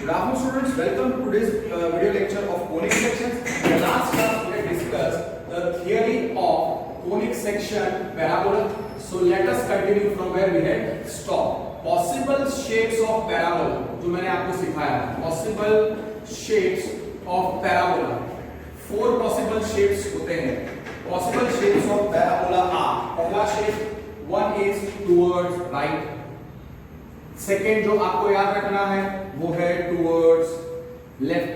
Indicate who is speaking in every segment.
Speaker 1: Good afternoon students, welcome to today's video lecture of conic sections. In the last class we had discussed the theory of conic section parabola. So let us continue from where we had stopped. Possible shapes of parabola जो मैंने आपको सिखाया था. Possible shapes of parabola. 4 possible shapes होते हैं. Possible shapes of parabola are पहला shape, one is towards right. Second जो आपको याद रखना है वो है towards left.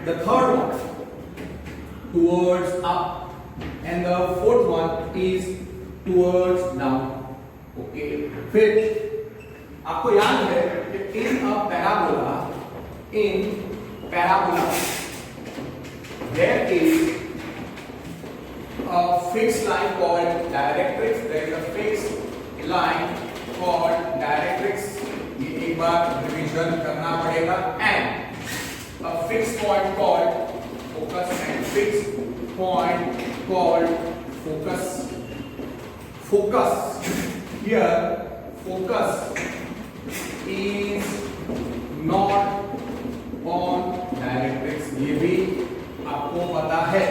Speaker 1: The third one towards up and the fourth one is towards down. Okay, फिर आपको याद है कि in parabola there is a fixed line called directrix. There is a fixed line called directrix. ये एक बार revision करना पड़ेगा. And a fixed point called focus and fixed point called focus. Focus here, focus is not on directrix. ये भी आपको पता है.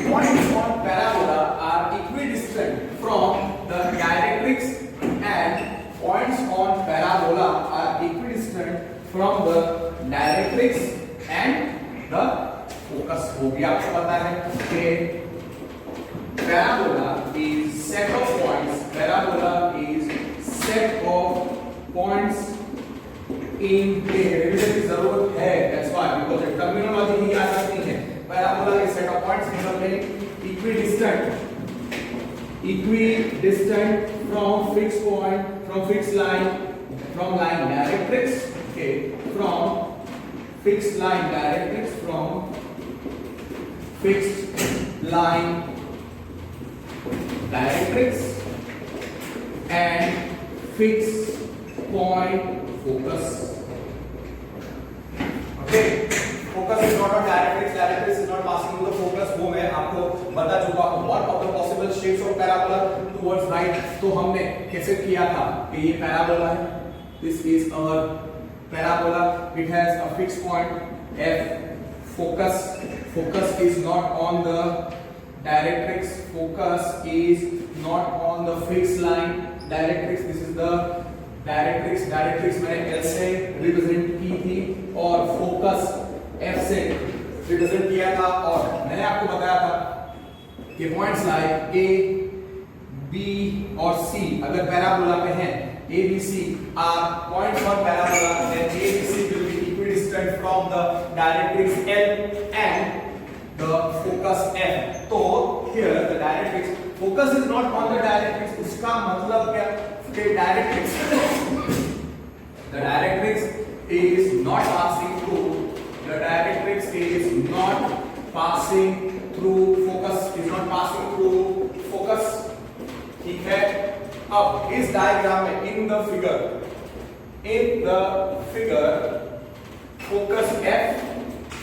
Speaker 1: Points on parabola are equidistant from the directrix and points on parabola are equidistant from the directrix and the focus. वो भी आपको पता है कि parabola is set of points. Parabola is set of points in a revision की जरूरत है. That's why because terminology ही याद रखनी है. Parabola is set of points in the plane equidistant from fixed point, from fixed line, from line directrix. Okay, from fixed line directrix, from fixed line directrix and fixed point focus. Okay, focus is not on directrix, directrix is not passing through the focus. वो मैं आपको बता चुका हूँ. What of the possible shapes of parabola towards right? तो हमने कैसे किया था कि ये parabola है. This is our parabola. It has a fixed point F. Focus is not on the directrix. Focus is not on the fixed line directrix. This is the directrix. Directrix मैंने L से represent की थी और focus F से represent किया था. और मैंने आपको बताया था कि पॉइंट्स लाइक A, B और C अगर पैराबोला पे हैं A, B, C are points on parabola, then A, B, C will be equidistant from the directrix L and the focus F. तो here the directrix focus is not on the directrix. उसका मतलब क्या कि directrix the directrix is not passing through. The directrix is not passing through focus. Is not passing through focus. ठीक है. अब इस diagram में in the figure focus F,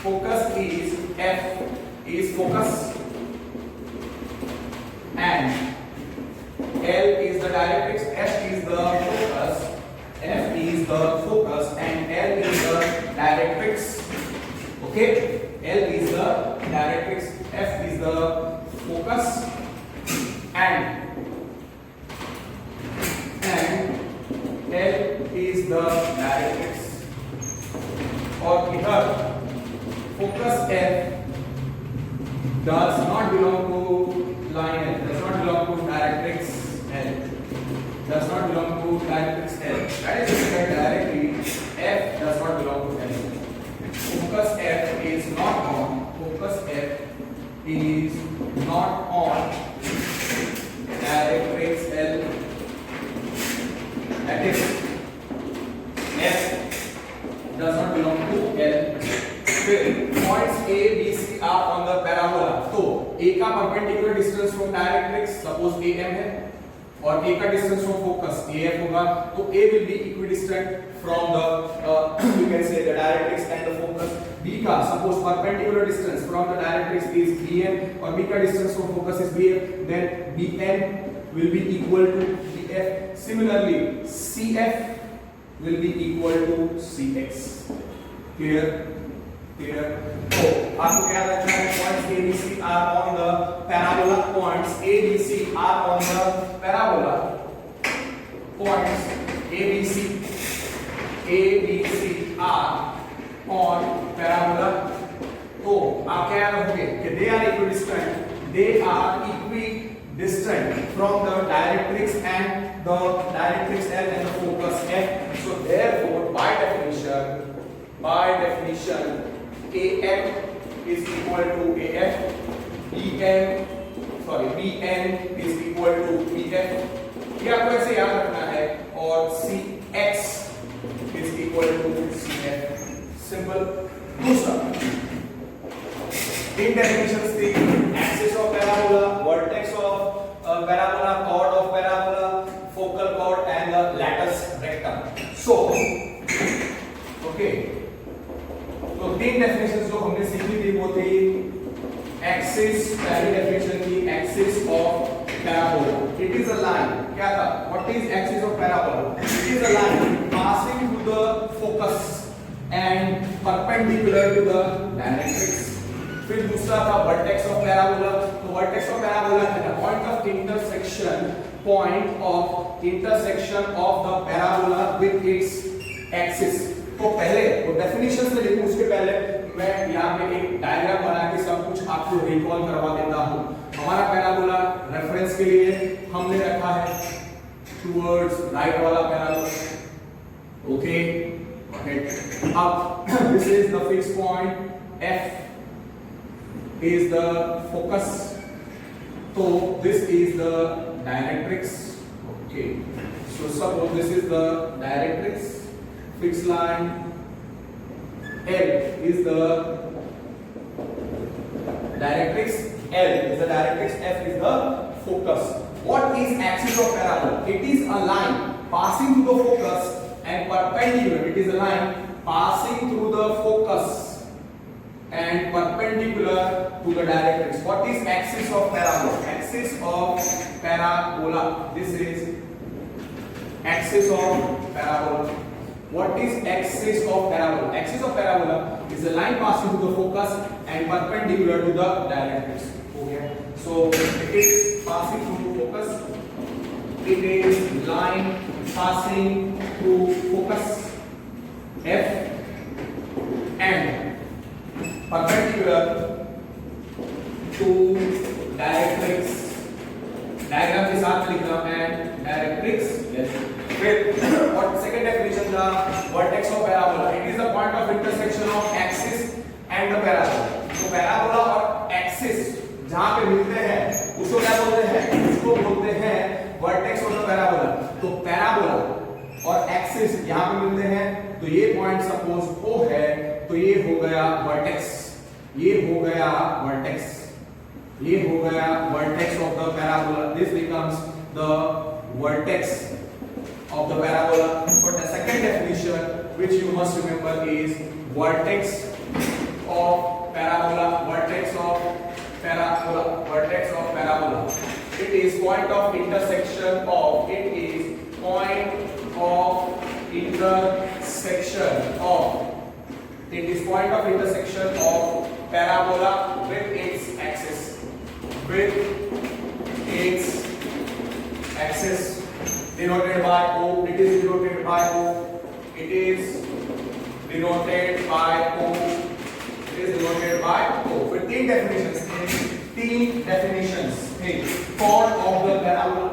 Speaker 1: focus is F is focus and L is the directrix, F is the focus, F is the focus and L is the directrix. Okay, L is the directrix, F is the focus and L is the directrix. और इधर focus F does not belong to line L, does not belong to directrix L, does not belong to directrix L. That is said directly F does not belong to L. Focus F is not on. Focus F is not on directrix L. That is F does not belong to L. फिर points A, B, C are on the parabola. तो A का perpendicular distance from directrix suppose AM है और A का distance from focus AF होगा. तो A will be equidistant from the you can say the directrix and the focus. B का suppose perpendicular distance from the directrix is BM और B का distance from focus is BF. Then BM will be equal to BF. Similarly, CF will be equal to CX. Clear? Clear? तो आपको क्या रखना है? Points ABC are on the parabola. Points ABC are on the parabola. Points ABC are on parabola. तो आप क्या रखोगे कि they are equidistant from the directrix and the directrix L and the focus F. So therefore by definition AF is equal to AF, BN is equal to BF. ये आपको ऐसे याद रखना है और CX is equal to CF. Simple. दूसरा तीन definitions थी: axis of parabola, vertex of parabola, chord of parabola, focal chord and the latus rectum. So okay, तो तीन definitions जो हमने सीखी थी वो थी axis, पहली definition थी axis of parabola. It is a line. क्या था? What is axis of parabola? It is a line passing through the focus and perpendicular to the directrix. फिर दूसरा था vertex of parabola. तो vertex of parabola है the point of intersection of the parabola with its axis. तो पहले तो definitions में लिखूं उसके पहले मैं यहाँ पे एक डायग्राम बना के सब कुछ आपको रिकॉल करवा देता हूँ. हमारा पैराबोला रेफरेंस के लिए हमने रखा है टुवर्ड्स राइट वाला पैराबोला. ओके, अब this is the fix point, F is the focus, so this is the directrix. Okay, so suppose this is the directrix, fixed line, L is the directrix, F is the focus. What is axis of parabola? It is a line passing through the focus and perpendicular. It is a line passing through the focus and perpendicular to the directrix. What is axis of parabola? Axis of parabola. This is axis of parabola. What is axis of parabola? Axis of parabola is a line passing through the focus and perpendicular to the directrix. Okay, so it is passing through focus. It is line passing through focus F and perpendicular to directrix. Diagram के साथ लिखना and directrix. Yes. With what second definition the vertex of parabola? It is the point of intersection of axis and the parabola. तो parabola और axis जहाँ पे मिलते हैं उसको क्या बोलते हैं? उसको बोलते हैं vertex of the parabola. तो parabola और axis यहाँ पे मिलते हैं तो ये पॉइंट सपोज O है तो ये हो गया vertex, ये हो गया vertex, ये हो गया vertex of the parabola. This becomes the vertex of the parabola. So the second definition which you must remember is vertex of parabola. Vertex of parabola. Vertex of parabola. It is point of intersection of. It is point of intersection of. It is point of intersection of parabola with its axis. With its axis. Denoted by O. It is denoted by O. It is denoted by O. It is denoted by O. With तीन definitions. Chord of the parabola.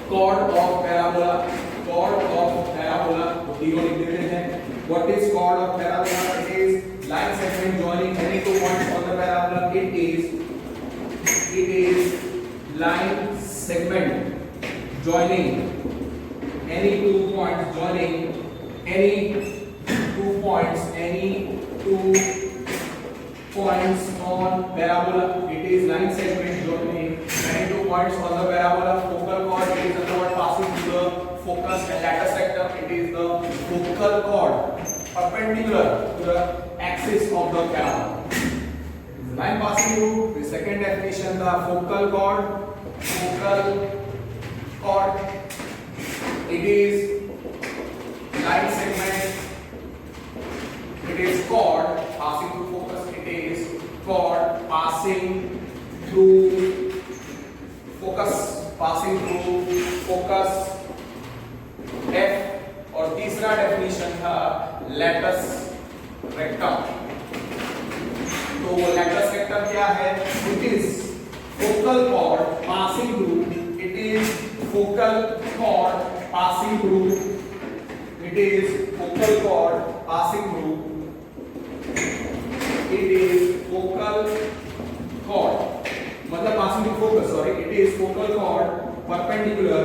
Speaker 1: Chord of parabola. Chord of parabola. तीनों लिख देते हैं. What is chord of parabola? It is line segment joining any two points on the parabola. It is line segment joining any two points on parabola. It is line segment joining any two points on the parabola. Focal chord, it is the chord passing through the focus and latus rectum. It is the focal chord perpendicular to the axis of the parabola. Line passing through. The second definition, the focal chord. It is line segment latus rectum. तो latus rectum क्या है? It is focal chord passing through, it is focal chord passing through, it is focal chord passing through, it is focal chord मतलब passing through focus, sorry, it is focal chord perpendicular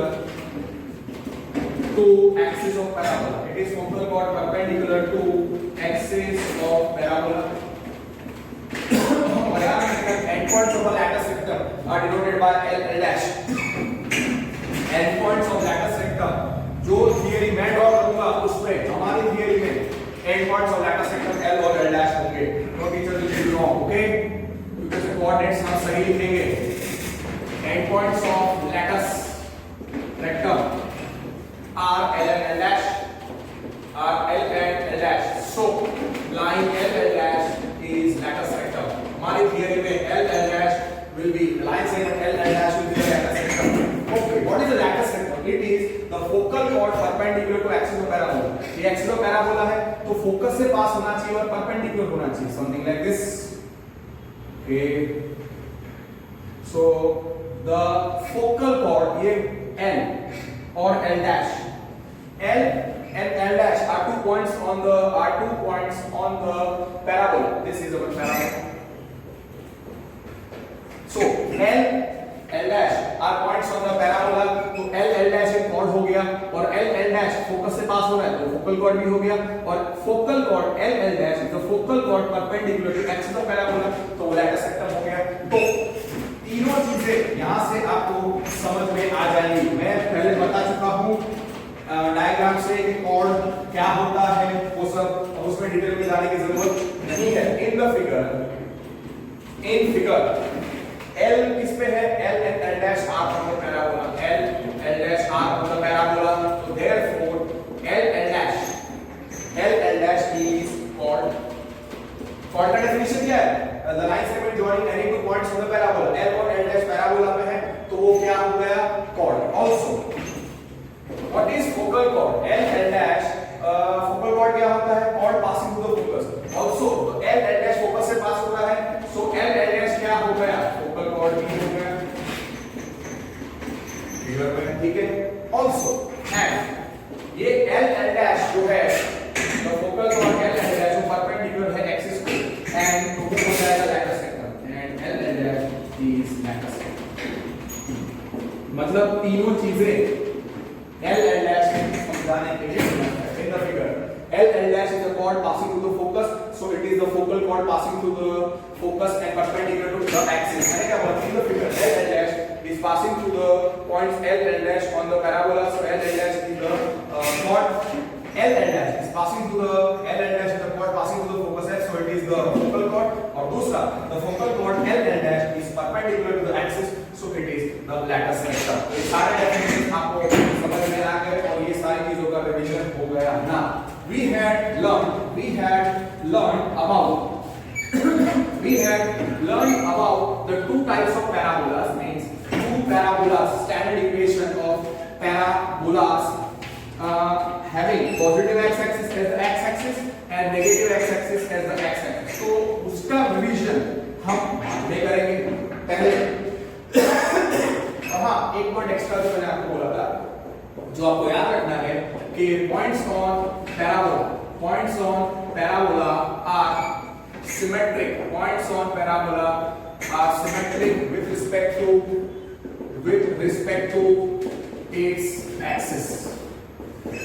Speaker 1: to axis of parabola. It is focal chord perpendicular to axis of parabola. और यहाँ endpoints of a lattice rectum are denoted by L, L dash. Endpoints of lattice rectum जो theory मैं draw करूंगा उसमें हमारी theory में endpoints of lattice rectum L और L dash होंगे। No teacher will be wrong, okay? क्योंकि इसके coordinates हम सही लिखेंगे। Endpoints of lattice rectum are L and L dash, are L and L dash. So line L L dash is lattice rectum. हमारी theory में L L dash will be line segment L L dash will be the lattice rectum. Okay, what is the lattice rectum? It is the focal chord perpendicular to axis of parabola. ये axis of parabola है तो focus से पास होना चाहिए और perpendicular होना चाहिए, something like this. Okay. So the focal chord ये L or L dash, L and L dash are 2 points on the parabola. This is our parabola. So L dash are points on the parabola. तो L dash एक chord हो गया और L dash focus से पास हो रहा है तो focal chord भी हो गया और focal chord L dash is the focal chord perpendicular to axis of parabola तो वो lattice rectum हो गया। तो तीनों चीजें यहाँ से आपको समझ में आ जाएंगी। मैं पहले बता चुका हूँ डायग्राम से कि कॉर्ड क्या होता है वो सब, अब उसमें डिटेल में जाने की जरूरत नहीं है। इन फिगर L किस पे है? L and L dash are on the parabola. L dash are on the parabola. So therefore L dash is chord का डेफिनेशन क्या है? The line segment joining any two points on the parabola. L और L dash parabola पे है तो वो क्या हो गया? Chord. Also, what is focal chord? L dash focal chord क्या होता है? Chord passing through the focus. Also, तो L dash focus से पास हो रहा है, so L dash क्या हो गया? Focal chord भी हो गया। फिगर में ठीक है? Also, and ये L dash जो है, the focal chord L dash जो perpendicular है axis को, and तो वो हो जाएगा lattice rectum, and L dash is lattice rectum। मतलब तीनों चीजें L dash समझाने के लिए in the figure L dash is the chord passing through the focus, so it is the focal chord passing through the focus and perpendicular to the axis। है क्या? in the figure L dash is passing through the points L dash on the parabola, so L dash is the chord L dash is passing through the L dash is the chord passing through the focus, so it is the focal chord। और दूसरा the focal chord L dash is perpendicular to the axis, so it is the lattice rectum। तो ये सारे definition आपको समझ में आ गए और ये सारी चीजों का रिवीजन हो गया ना। We had learned about the two types of parabolas, means two parabolas, standard equation of parabolas having positive x-axis as the x-axis and negative x-axis as the x-axis। तो उसका रिवीजन हम बाद में करेंगे। पहले हाँ, एक पॉइंट एक्स्ट्रा जो मैंने आपको बोला था जो आपको याद रखना है कि points on parabola are symmetric। Points on parabola are symmetric with respect to its axis।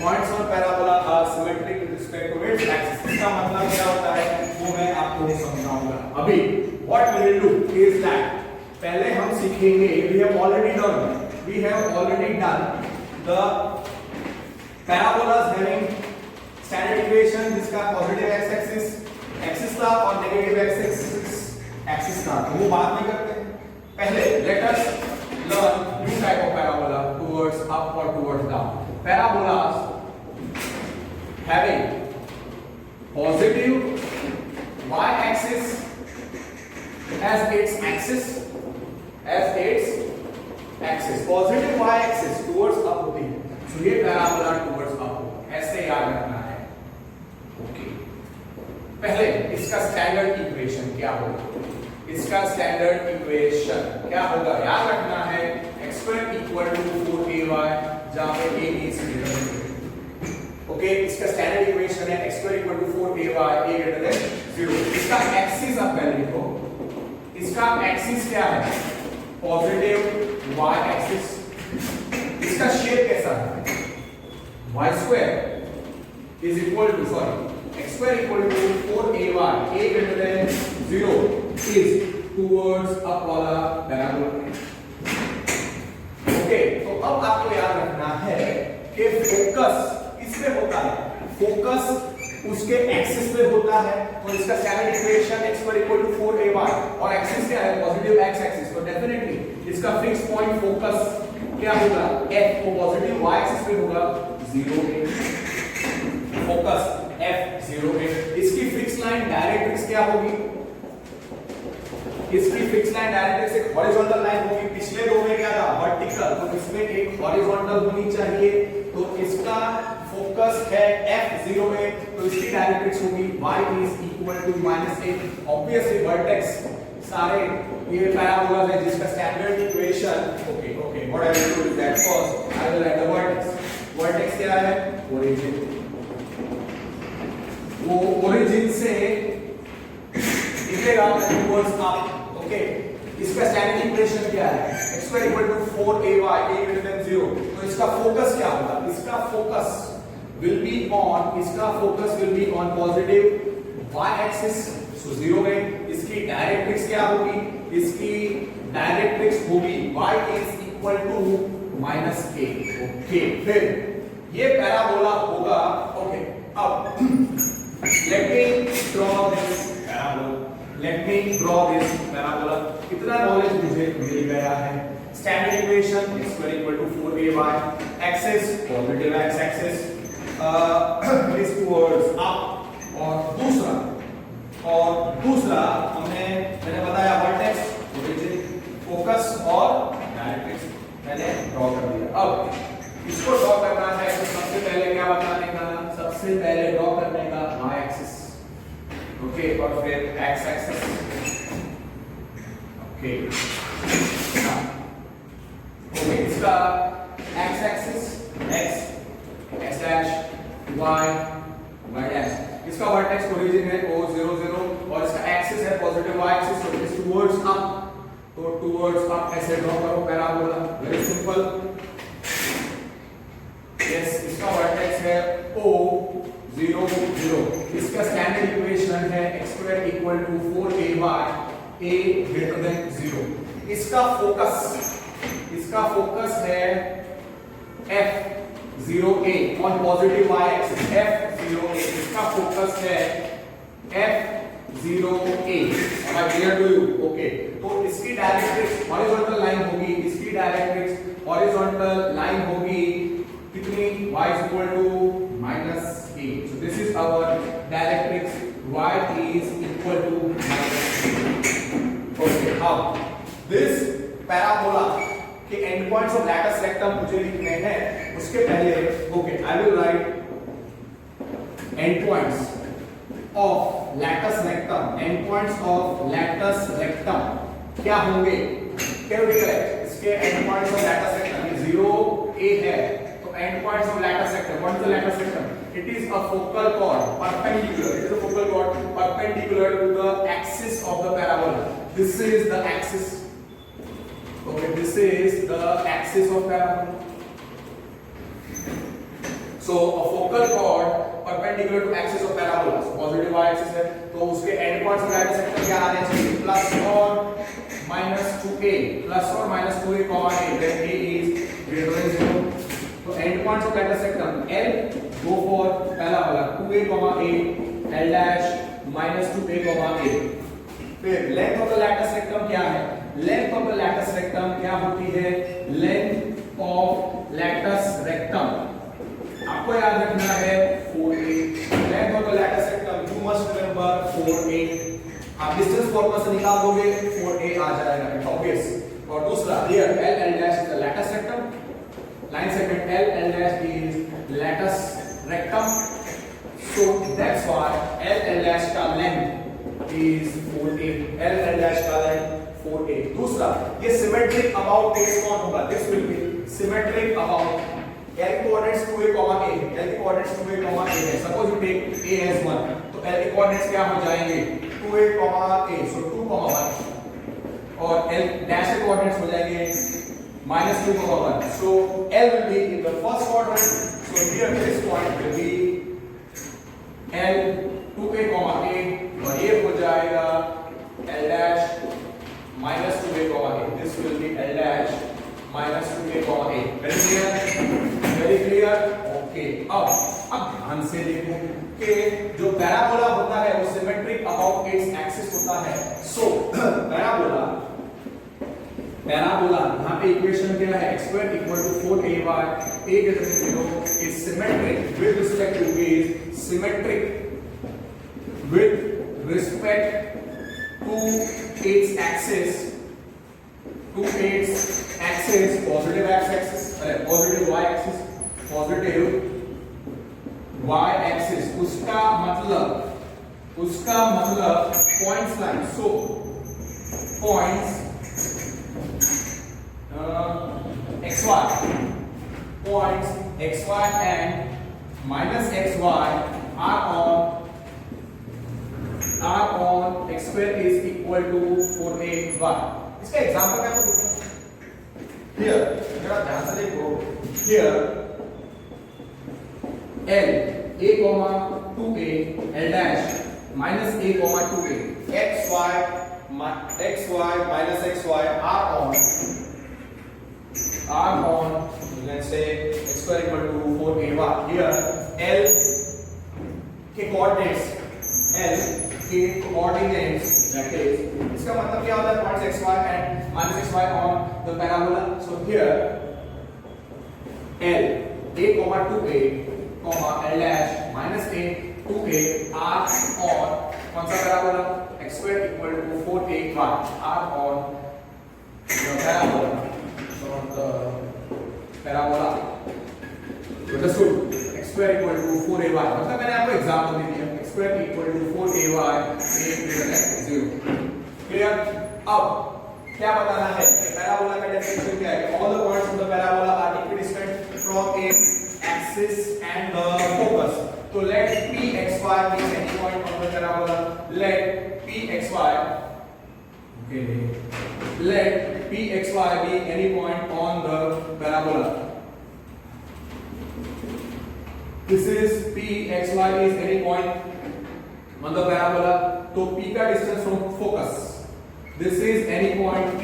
Speaker 1: Points on parabola are symmetric with respect to its axis। इसका मतलब क्या होता है वो मैं आपको समझाऊंगा। अभी what we will do is that पहले हम सीखेंगे, we have already done the parabolas having standard equation जिसका पॉजिटिव x एक्सिस था और नेगेटिव एक्सिस था, तो वो बाद में करते हैं। पहले let us learn new type of parabola towards up or towards down। Parabolas having positive y axis as its axis, positive y axis towards up होती है, so ये parabola towards up, ऐसे याद रखना है। ओके क्या होगा? इसका स्टैंडर्ड इक्वेशन क्या होगा? याद रखना है x square equal to 4ay, जहां पे a is greater than 0। Okay, इसका स्टैंडर्ड इक्वेशन है x square equal to 4ay, a greater than 0। इसका एक्सिस आप पहले लिखो, इसका एक्सिस क्या है? Positive y axis. इसका शेप कैसा है? y square is equal to x square equal to 4ay, a greater than 0 is towards up वाला पैराबोला। ओके, तो अब आपको याद रखना है कि फोकस किस पे होता है? फोकस उसके एक्सिस पे होता है। तो इसका standard equation x square equal to 4ay और एक्सिस क्या है? Positive x axis. तो डेफिनेटली इसका फिक्स पॉइंट फोकस क्या होगा? f को पॉजिटिव y एक्सिस पे होगा 0a। Focus f 0a। इसकी फिक्स लाइन डायरेक्ट्रिक्स क्या होगी? इसकी फिक्स लाइन डायरेक्ट्रिक्स एक हॉरिजॉन्टल लाइन होगी। पिछले दो में क्या था? वर्टिकल। तो इसमें एक हॉरिजॉन्टल होनी चाहिए। तो इसका फोकस है f0a, तो इसकी डायरेक्ट्रिक्स होगी y is equal to -a। Obviously vertex सारे ये पैराबोलास है जिसका standard equation okay what I will do is that first I will write the vertex. Vertex क्या है? ओरिजिन। वो ओरिजिन से निकलेगा टुवर्ड्स अप। ओके, इसका स्टैंडर्ड इक्वेशन क्या है? x square equal to 4ay, a greater than 0। तो इसका फोकस क्या होगा? इसका focus will be on positive y axis, so 0 में। इसकी डायरेक्ट्रिक्स क्या होगी? इसकी डायरेक्ट्रिक्स होगी y is equal to -a। Okay, फिर ये पैराबोला होगा। ओके, अब let me draw this parabola. कितना नॉलेज मुझे मिल गया है? Standard equation x square equal to 4ay, axis positive x axis is towards up. और दूसरा मैंने बताया वर्टेक्स, ओरिजिन, फोकस और डायरेक्ट्रिक्स मैंने ड्रॉ कर दिया। अब इसको ड्रॉ करना है तो सबसे पहले क्या बताने का? सबसे पहले ड्रॉ करने का y एक्सिस। ओके, और फिर x एक्सिस। ओके, इसका x axis x dash y dash. इसका वर्टेक्स ओरिजिन है o 0 0 और इसका एक्सिस है पॉजिटिव y एक्सिस, तो इट इज टुवर्ड्स अप। तो टुवर्ड्स अप ऐसे ड्रॉ करो पैराबोला, वेरी सिंपल। यस, इसका वर्टेक्स है o 0 0। इसका स्टैंडर्ड इक्वेशन है x square equal to 4ay, a greater than 0। इसका फोकस है f0a on positive y axis, f0a। इसका फोकस है f0a। am I clear to you? Okay, तो इसकी डायरेक्ट्रिक्स हॉरिजॉन्टल लाइन होगी। इसकी डायरेक्ट्रिक्स हॉरिजॉन्टल लाइन होगी कितनी? y is equal to -a। so this is our directrix, y is equal to -a। okay, now this parabola के end points of latus rectum मुझे लिखने हैं। उसके पहले okay, I will write end points of latus rectum. End points of latus rectum क्या होंगे? Can you correct? इसके end points of latus rectum ये 0a है, तो end points of latus rectum, what is the latus rectum? It is a focal chord perpendicular. It is a focal chord perpendicular to the axis of the parabola. This is the axis. Okay, this is the axis of parabola. So a focal chord perpendicular to axis of parabola. So positive y-axis है, तो उसके end points of laius sector क्या आने चाहिए? plus or minus 2a, plus or minus 2a comma a, then a is greater than 0. तो end points of laius sector L go for पहला वाला 2a comma a, L dash minus 2a comma a। फिर length of the lattice rectum क्या है? Length of the lattice rectum क्या होती है? Length of lattice rectum आपको याद रखना है 4a। Length of the lattice rectum you must remember 4a। आप डिस्टेंस फॉर्मूला से निकाल दोगे 4a आ जाएगा, ऑब्वियस। और दूसरा here L dash is the lattice rectum, line segment L dash is lattice rectum, so that's why L dash का length is 4a, L dash का line 4a। दूसरा, ये सिमेट्रिक अबाउट फेस कौन होगा? This will be symmetric about L coordinates 2a, a, L coordinates 2a, a है। Suppose you take a as 1, तो L के coordinates क्या हो जाएंगे? 2a, a, so 2, 1, और L dash के coordinates हो जाएंगे -2, 1, so L will be in the first quadrant, so here this point will be L 2a, a, और ये हो जाएगा L dash -2a, a, this will be L dash -2a, a, very clear, okay। अब ध्यान से देखो कि जो पैराबोला होता है वो सिमेट्रिक अबाउट इट्स एक्सिस होता है। सो पैराबोला यहाँ पे इक्वेशन क्या है? x square equal to 4ay, a greater than 0 is symmetric with respect to symmetric with respect to its axis, positive x-axis, positive y-axis, उसका मतलब points line, so points xy, points xy and minus xy are on x square is equal to 4ay। इसका example मैं आपको देता हूं। Here, जरा ध्यान से देखो, here L a, 2a, L dash minus a, 2a, xy minus xy are on let's say x square equal to 4ay। Here L के coordinates that is, इसका मतलब क्या होता है? points xy and minus xy on the parabola, so here L a, 2a, L dash minus a, 2a are on कौन सा parabola? x square equal to 4ay are on the parabola, understood? x square equal to 4ay, मतलब मैंने आपको example दे दिया, x square equal to 4ay, a greater than 0। Clear? अब क्या बताना है? पैराबोला का डेफिनेशन क्या है? All the points of the parabola are equidistant from its axis and the focus. So let pxy be any point on the parabola. Let pxy be any point on the parabola. This is pxy is any point on the parabola. तो p का distance from focus. This is any point p,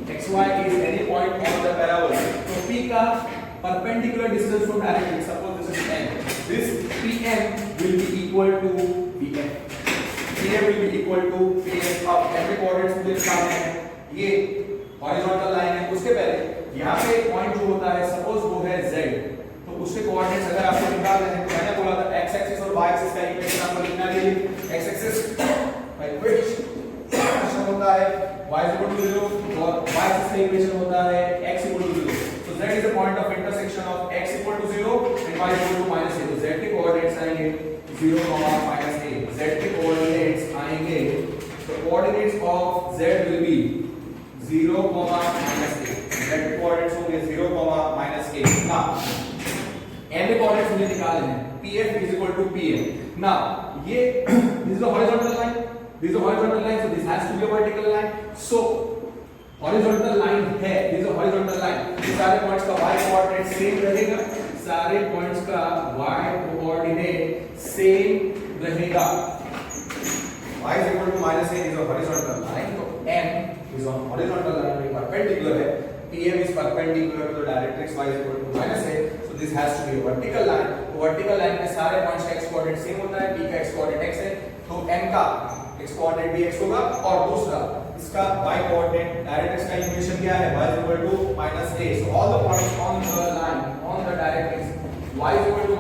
Speaker 1: xy is any point on the parabola. So p का perpendicular distance from direction, suppose this is n, this pm will be equal to pm, will be equal to pm। अब every coordinates मुझे निकालने हैं, ये horizontal line है, उसके पहले यहाँ पे पॉइंट जो होता है, suppose वो है z, तो उसके कोऑर्डिनेट्स अगर आपको निकालने हैं तो मैंने बोला था x एक्सिस और y एक्सिस का इक्वेशन आपको लिखना है। x axis by which equation होता है y is equal to 0 और y एक्सिस का इक्वेशन होता है x equal to 0। So z is the point of intersection of x equal to 0 and y equal to -a। तो z के coordinates आएंगे 0, -a। z के कोऑर्डिनेट्स आएंगे, so coordinates of z will be 0, -a। z के coordinates होंगे 0, -a। now n के coordinates मुझे निकालने हैं, pf is equal to pm। now ये this is a horizontal line, so this has to be a vertical line। so horizontal line है, this is a horizontal line, सारे points का y coordinate same रहेगा, सारे points का y coordinate same रहेगा। y is equal to -a is a horizontal line, तो n is on horizontal line, perpendicular है, pm is perpendicular to the directrix, y is equal to -a, so this has to be a vertical line। तो vertical line में सारे points का x coordinate same होता है, p का x coordinate x है, तो n का x कोऑर्डिनेट भी x होगा। और दूसरा इसका y कोऑर्डिनेट डायरेक्ट्रिक्स का इक्वेशन क्या है? y is equal to -a, so all the points on the line on the directrix y is equal to -a,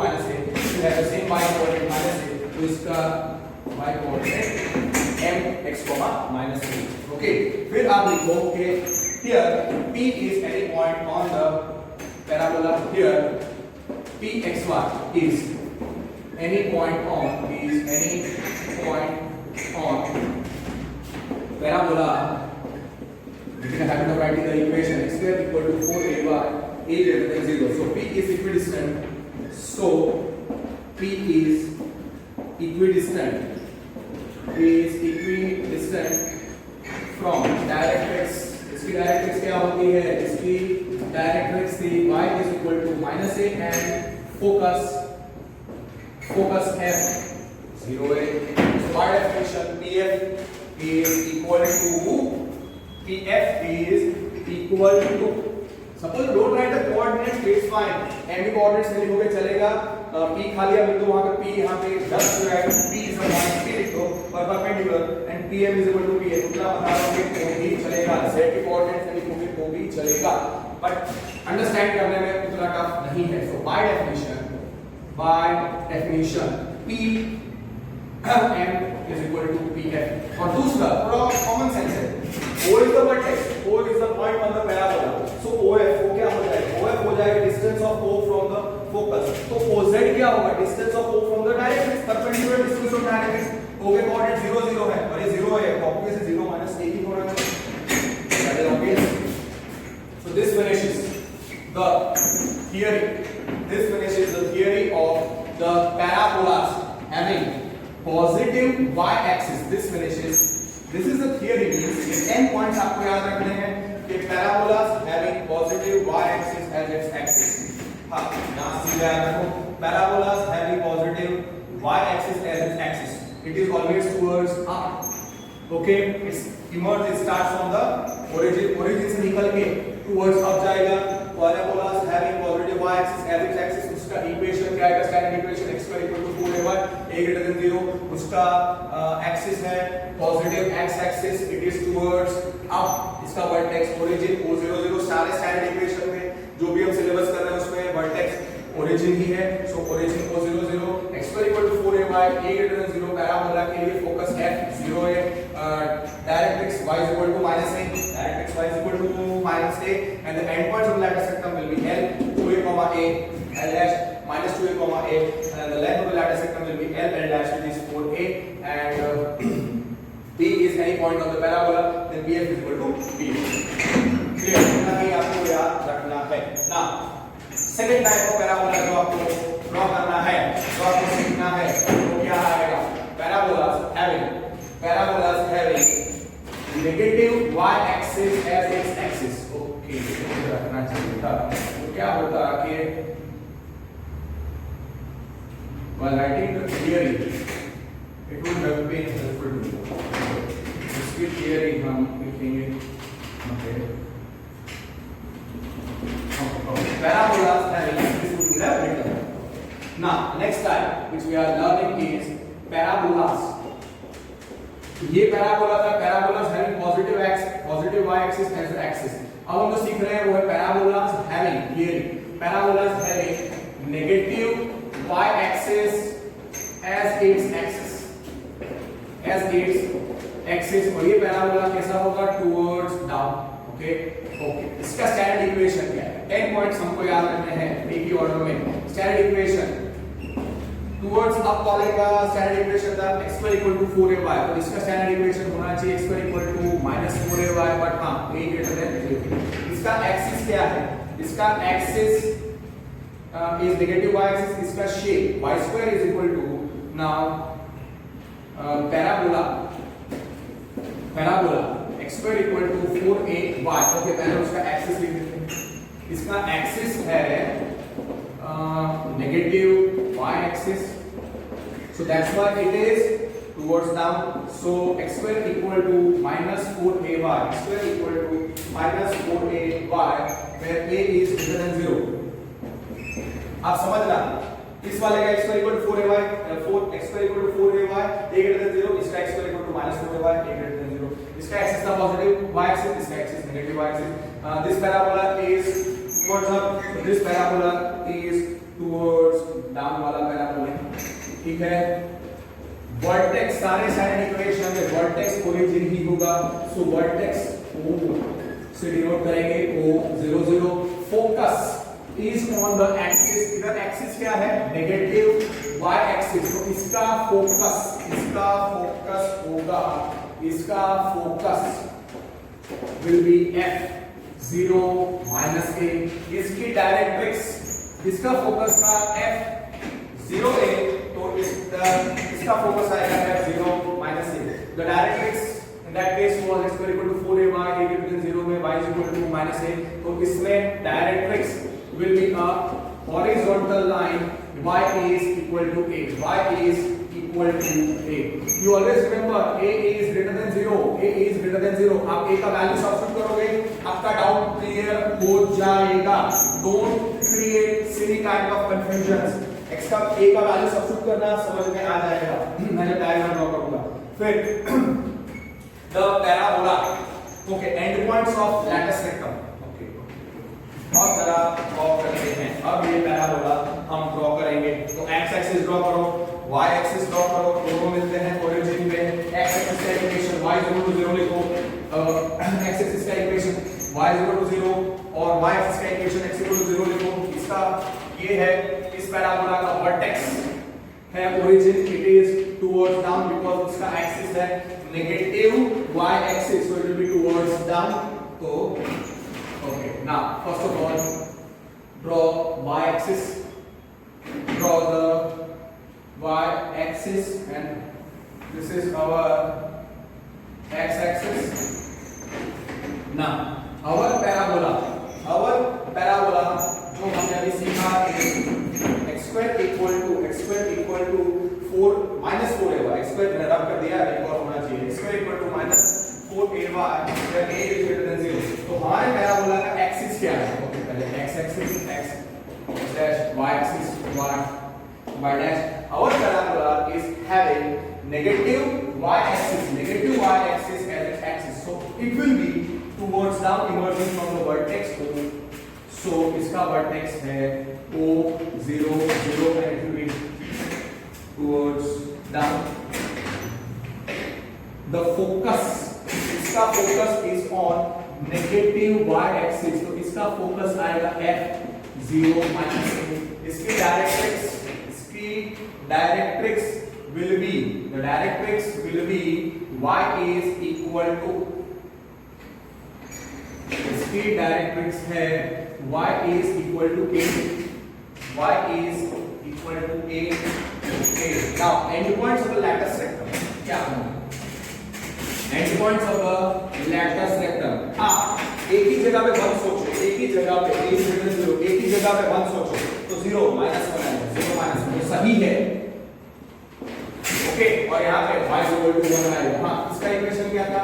Speaker 1: we have the same y coordinate -a, तो इसका y coordinate m x, -a। Okay, फिर आप लिखो कि here p is any point on the parabola, here pxy is any point on parabola, we can have to write the equation x square equal to 4ay a greater than 0. So p is equidistant. So p is equidistant from directrix. इसकी directrix क्या होती है? इसकी directrix थी y is equal to minus a and focus f 0a. So by definition pf is equal to suppose don't write the coordinates, it's fine. any coordinates नहीं लिखोगे चलेगा. p खाली अब लिख दो वहां पे p यहां पे 10 जो है p is a point p लिख दो और perpendicular and pm is equal to pf. उतना बता रहा हूं कि भी चलेगा. z के कोऑर्डिनेट्स नहीं लिखोगे तो भी चलेगा, बट अंडरस्टैंड करने में उतना टफ नहीं है. So by definition p m is equal to pf. और दूसरा थोड़ा कॉमन सेंस है. o is the vertex, o is the point on the parabola. so OF वो क्या हो जाएगा? OF हो जाएगा distance of O from the focus. तो OZ क्या होगा? distance of O from the directrix, perpendicular distance of directrix. O के कोऑर्डिनेट 0 0 है और ये 0 है, ऑब्वियसली 0 माइनस a ही होना चाहिए. That is obvious. So this finishes the theory. This finishes the theory of the parabolas having positive y-axis. This is the theory. means 10 points आपको याद रखने हैं कि parabolas having positive y-axis as its axis. हाँ, यहाँ सीधे याद रखो. Parabolas having positive y-axis as its axis. It is always towards up. Okay, it starts from the origin से निकल के towards up जाएगा. Parabolas having positive y-axis as its axis. उसका इक्वेशन क्या है? Standard equation x square equal to 4ay a greater than 0. उसका axis है positive x axis, it is towards up. इसका वर्टेक्स ओरिजिन o00. सारे standard equation में जो भी हम सिलेबस कर रहे हैं उसमें वर्टेक्स ओरिजिन ही है. So origin o00, x square equal to 4ay a greater than 0. Parabola के लिए फोकस f 0 है. Directrix y is equal to minus a, directrix y is equal to minus a, and the endpoints of the lattice sectum will be L 2a, a L dash minus 2a, a, and the length of the lattice sectum will be L dash, which is 4a, and P is any point on the parabola, then Pf is equal to P. Clear? इतना ही आपको याद रखना है. Now, second type of parabola जो आपको draw करना है, जो आपको सीखना है, वो क्या आएगा? Parabolas having negative y-axis as its axis. Okay, मुझे रखना चाहिए था. तो क्या होता कि while writing the theory, it would have been helpful to me. इसकी theory हम लिखेंगे. Okay. Parabolas having this would be the written. Now, next type which we are learning is parabolas. ये पैराबोला था. Parabolas having positive y axis as the axis. अब हम जो सीख रहे हैं वो है parabolas having theory. Parabolas having negative y axis as its axis. और ये पैराबोला कैसा होगा? Towards down. ओके. इसका स्टैंडर्ड इक्वेशन क्या है? 10 पॉइंट्स हमको याद रखने हैं एक ही ऑर्डर में. स्टैंडर्ड इक्वेशन टुवर्ड्स अप वाले का स्टैंडर्ड इक्वेशन था x square equal to 4ay. तो इसका स्टैंडर्ड इक्वेशन होना चाहिए x square equal to minus 4ay, but हां a greater than 0. इसका एक्सिस क्या है? इसका axis is negative y axis. इसका shape y square is equal to now parabola x square equal to 4ay. Okay, पहले उसका एक्सिस लिख देते हैं. इसका एक्सिस है negative y axis, so that's why it is towards down. So x square equal to minus 4ay, x square equal to minus 4ay, where a is greater than 0. आप समझना, इस वाले का x square equal to 4ay, x square equal to 4ay, a greater than 0. इसका x square equal to minus 4ay, a greater than 0. इसका axis था positive y axis, इसका axis negative y axis. This parabola is towards up, this parabola is towards down वाला parabola. ठीक है. Vertex सारे standard equation में vertex origin ही होगा. सो vertex O से डिनोट करेंगे O00. Focus is on the axis. इधर एक्सिस क्या है? Negative y axis. तो इसका फोकस होगा इसका focus will be f 0 minus a. इसकी डायरेक्ट्रिक्स, इसका फोकस का f 0 a, तो इसका फोकस आएगा f 0 minus a. The directrix in that case was x square equal to 4a by a greater than 0 में y is equal to minus a. तो इसमें directrix will be a horizontal line, y is equal to a, y is equal to a. You always remember a is greater than 0, a is greater than 0. आप a का value substitute करोगे, आपका doubt clear हो जाएगा. Don't create silly kind of confusions. x का a का value substitute करना समझ में आ जाएगा. मैं जब डायग्राम ड्रॉ करूंगा. फिर the parabola, okay, end points of lattice rectum. Okay. अब जरा ड्रॉ करते हैं. अब ये पैराबोला हम ड्रॉ करेंगे. तो x एक्सिस ड्रॉ करो, y एक्सिस ड्रॉ करो, दोनों मिलते हैं ओरिजिन पे. x एक्सिस का इक्वेशन y इक्वल टू 0 लिखो, x एक्सिस का इक्वेशन y इक्वल टू 0 और y एक्सिस का इक्वेशन x इक्वल टू 0 लिखो. इसका ये है, इस पैराबोला का वर्टेक्स है origin, it is towards down because इसका एक्सिस है negative y axis, so it will be towards down. तो okay, now first of all draw y axis, draw the y axis, and this is our x axis. Now our parabola जो हमने अभी सीखा x square equal to 4 minus 4ay, x square रब कर दिया, एक और होना चाहिए, x square equal to minus 4ay where a is greater than 0. तो हमारे पैराबोला का एक्सिस क्या है? ओके, पहले x axis x dash, y axis y dash. Our parabola is having negative y axis as its axis, so it will be towards down, emerging from the vertex O. So इसका vertex है O 0 0 and it will be towards down. The focus, इसका focus is on negative y axis, तो इसका focus आएगा f 0 minus a. इसकी directrix will be, the directrix will be y is equal to, इसकी directrix है y is equal to a, y is equal to a. Okay, now endpoints of the lattice rectum क्या होंगे? Endpoints of the lattice rectum, एक ही जगह पे 1 सोचो, एक ही जगह पे a is equal to 0, एक ही जगह पे 1 सोचो, तो 0 minus 1 आएगा, 0 minus 1 तो सही है. ओके, और यहाँ पे y is equal to 1 आएगा. हाँ, इसका इक्वेशन क्या था?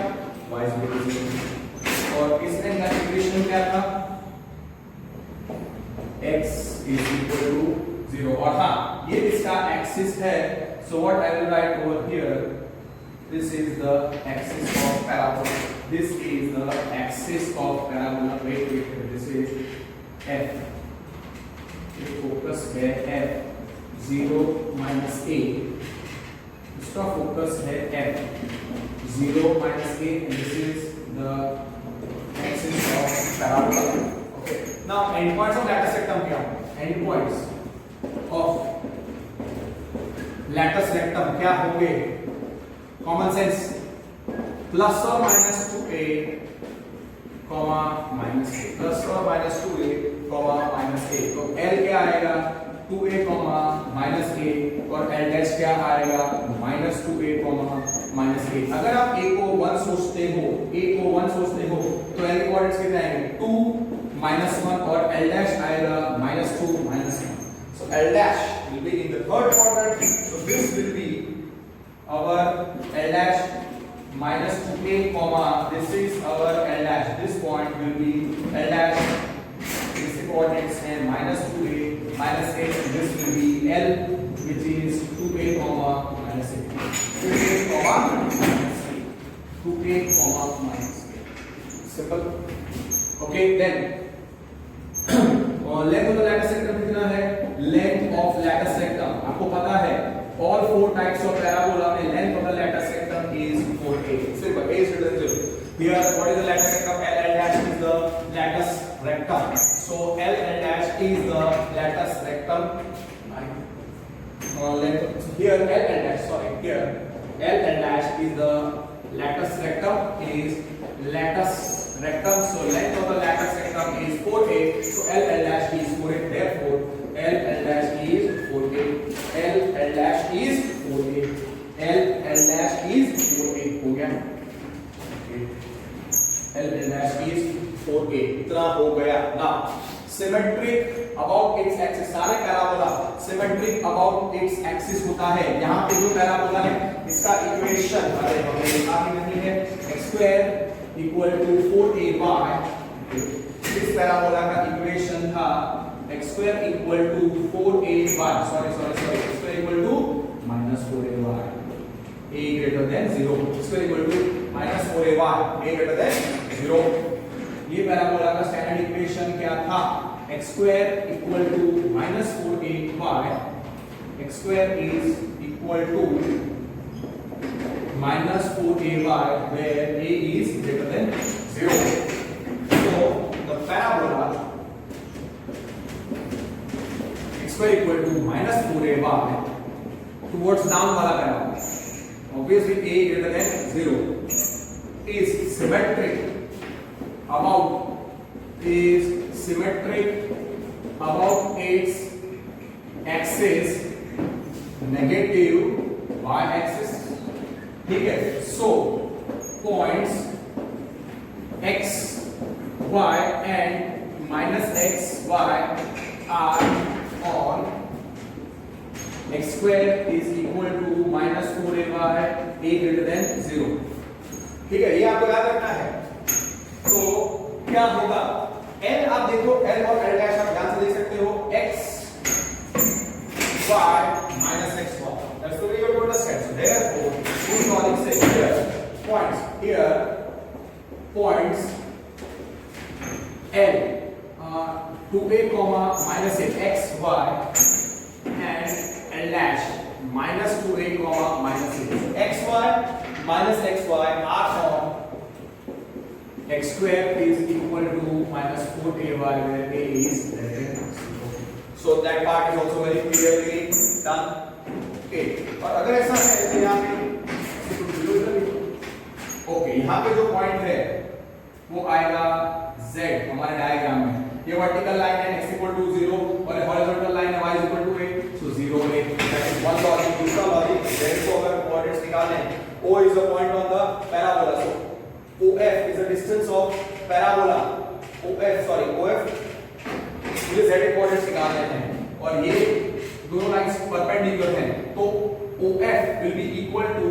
Speaker 1: y is equal to 0. और इसने का इक्वेशन क्या था? x is equal to 0. और हाँ, ये इसका एक्सिस है. So what I will write over here, this is the axis of parabola. This is the axis of parabola. Wait. This is f. ये फोकस है f 0 minus a. इसका focus है f 0 minus a, and this is the axis of parabola. Okay. Now endpoints of lattice rectum क्या होंगे? Endpoints of lattice rectum क्या होंगे? Common sense, plus or minus 2a, comma minus a, plus or minus 2a, comma minus a. तो L क्या आएगा? 2a, comma minus a, और L dash क्या आएगा? minus 2a, comma minus a. अगर आप a को 1 सोचते हो, तो L कोऑर्डिनेट्स कितने आएंगे? 2 minus 1 और L dash आएगा minus 2 minus 1. So L dash will be in the third quadrant. So this will be our L dash minus 2a, comma this is our L dash. This point will be L dash. This coordinates and minus 2a minus a. This will be L, which is 2a, comma minus a. 2a, comma minus a. 2a, comma minus a. Simple. Okay, then length of the lattice rectum कितना है? Length of lattice rectum आपको पता है, all 4 types of parabola में length of the lattice rectum is 4a. Simple. A is greater than 0. Here, what is the lattice rectum? L dash is the lattice rectum. So L dash is the lattice rectum. Length. Here L dash. Sorry. Here L dash is the latus rectum is latus rectum, so length of the latus rectum is 4a, so L dash is 4a, therefore L dash is 4a, L dash is 4a, L dash is 4a हो गया, L dash is 4a, इतना हो गया ना। Symmetric about its axis, सारे parabola symmetric about its axis होता है। यहाँ पे जो पैराबोला है इसका इक्वेशन अरे हमें लिखा ही नहीं है, x square equal to 4ay, इस पैराबोला का इक्वेशन था x square equal to 4ay, sorry x square equal to -4ay, a greater than 0, x square equal to -4ay, a greater than 0। ये पैराबोला का स्टैंडर्ड इक्वेशन क्या था, x square equal to -4ay, x square is equal to -4ay where a is greater than 0। So the parabola x square equal to -4ay towards down वाला parabola, obviously a greater than 0 is symmetric about its axis, negative y axis, ठीक है। so points x y and -x y are on x square is equal to -4ay, a greater than 0, ठीक है, ये आपको याद रखना है। तो क्या होगा, n आप देखो, l और l डैश आप ध्यान से देख सकते हो, x y minus x y, that's the way you have to understand। So therefore this logic says here points l 2a comma minus a x y and l dash minus 2a comma minus a, x y minus x y are on x square is equal to -4ay where a is greater than 0। so that part is also very clearly done, okay। और अगर ऐसा है तो यहाँ पे okay, यहाँ पे जो पॉइंट है वो आएगा z हमारे डायग्राम में, ये वर्टिकल लाइन है x इक्वल टू 0 और हॉरिजॉन्टल लाइन है y इक्वल to a, so 0 a, that is one logic. दूसरा लॉजिक, z को अगर कोऑर्डिनेट्स निकालने हैं, o is the point on the parabola, so OF is the distance of parabola, OF मुझे z कोऑर्डिनेट्स निकालने हैं और ये दोनों लाइंस परपेंडिकुलर हैं, तो OF will be equal to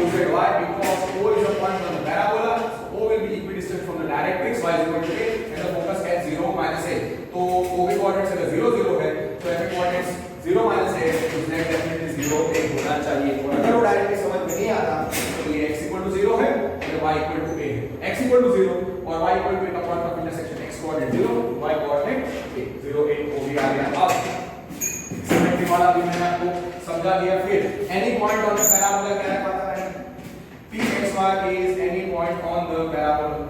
Speaker 1: OZ, why? Because O is a point on the parabola, so O will be equidistant from the directrix, y is equal to a and the focus at 0 minus a, तो O के coordinates अगर 0 0 है तो F के coordinates 0 minus a, तो z definitely 0 a होना चाहिए। और अगर वो डायरेक्टली समझ में नहीं आता तो ये x इक्वल टू 0 है और y इक्वल टू a है, x इक्वल टू 0 और y इक्वल टू a का point of intersection x coordinate 0, y coordinate a, 0 a वो भी आ गया। अब सिमेट्री वाला भी मैंने आपको समझा दिया। फिर any point on the parabola क्या है पता है, pxy is any point on the parabola,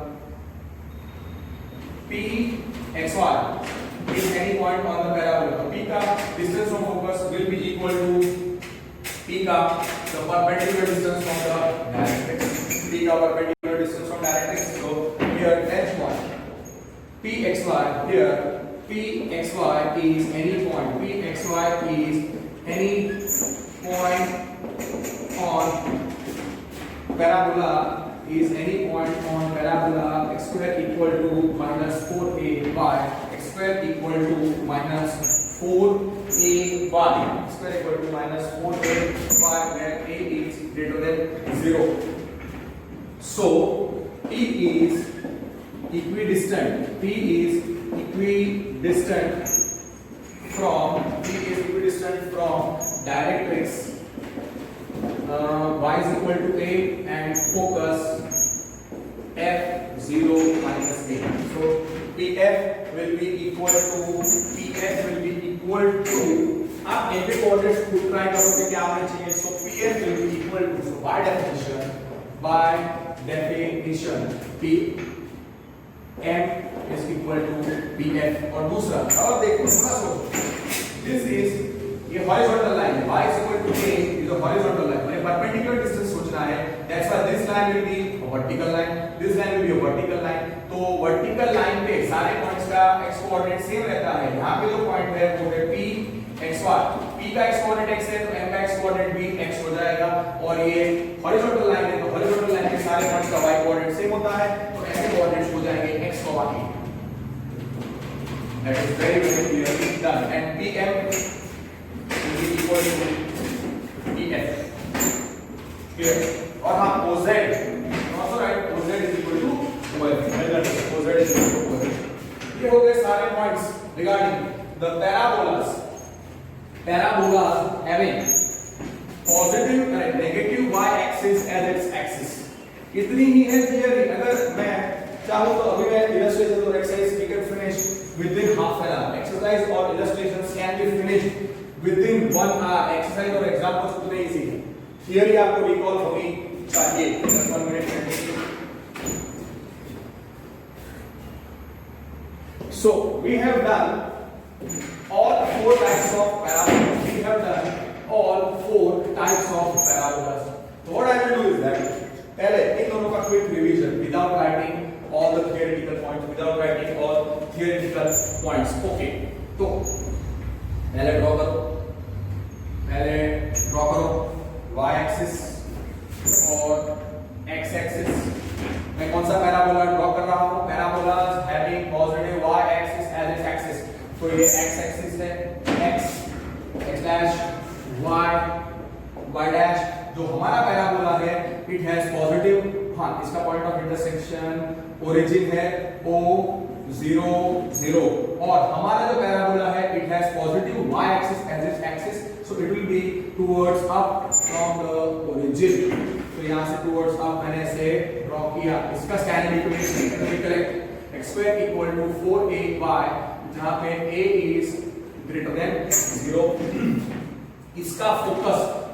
Speaker 1: pxy is any point on the parabola, तो p का distance from focus will be equal to p का the perpendicular distance from the directrix, p का perpendicular distance from directrix, so here 10th point pxy, here pxy is any point, pxy is any point on parabola, is any point on parabola x square equal to -4ay, x square equal to -4ay, x square equal to -4ay where a is greater than 0। so p is equidistant from directrix, y is equal to a and focus f 0 minus a, so pf will be equal to आप इनके coordinates खुद try करोगे क्या आना चाहिए, so pf will be equal to, so by definition pf is equal to pf। और दूसरा अब देखो थोड़ा सोचो, this is ये हॉरिजॉन्टल लाइन है, y is equal to a is a horizontal line, perpendicular distance this line will be a vertical line, this line will be a vertical line. तो vertical line पे सारे points का x coordinate same रहता है. यहाँ पे जो point है वो है p xy. p का x coordinate x है तो m का x coordinate भी x हो जाएगा. और ये horizontal line है तो horizontal line पे सारे points का y coordinate सेम होता है. तो ऐसे coordinates हो जाएंगे x, y. That is very clearly done. And pm will be equal to pf. Clear? और हाँ OZ also write OZ is equal to OF. OZ is equal to OF. ये हो गए सारे points regarding the parabolas. Parabolas having positive and negative y-axis as its axis. इतनी ही है theory. अगर मैं चाहूँ तो अभी मैं illustration और exercise we can finish within half an hour. Exercise or illustrations can be finished within 1 hour. Exercise और examples उतने easy हैं. थियरी आपको रिकॉल होनी चाहिए. Just 1 minute. So we have done all 4 types of parabolas. We have done all 4 types of parabolas. So what I will do is that पहले इन दोनों का quick revision without writing all the theoretical points, without writing all theoretical points. Okay. तो पहले draw करो y axis और x axis. मैं कौन सा पैराबोला ड्रॉ कर रहा हूं? Parabolas having positive y axis as its axis. तो ये x एक्सिस है, x डैश y डैश. जो हमारा पैराबोला है इट हैज पॉजिटिव, हां इसका पॉइंट ऑफ इंटरसेक्शन ओरिजिन है o 0 0. और हमारा जो पैराबोला है it has positive y axis as its axis. So it will be towards up from the origin. तो यहाँ से towards up मैंने ऐसे ड्रॉ किया. इसका स्टैंडर्ड इक्वेशन कैसे correct? x square equal to 4ay जहाँ पे a is greater than 0. इसका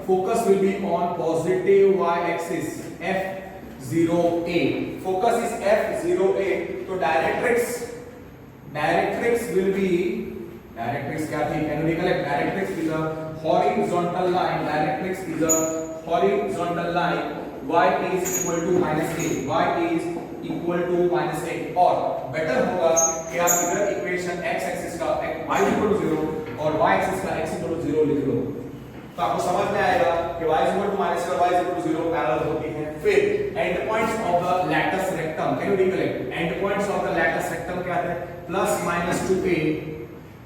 Speaker 1: focus will be on positive y axis f0a. Focus is f0a. तो directrix will be क्या थी? Can you recollect? Directrix is a horizontal line. Directrix is a horizontal line. Y is equal to -a. Y is equal to -a. और better होगा कि आप इधर equation x axis का y equal to 0 और y axis का x equal to 0 लिख लो. तो आपको समझ में आएगा कि y equal to -a और y equal to 0 पैरेलल होती हैं. फिर and points of the latus rectum. Can you recollect? And points of the latus rectum क्या थे? +-2a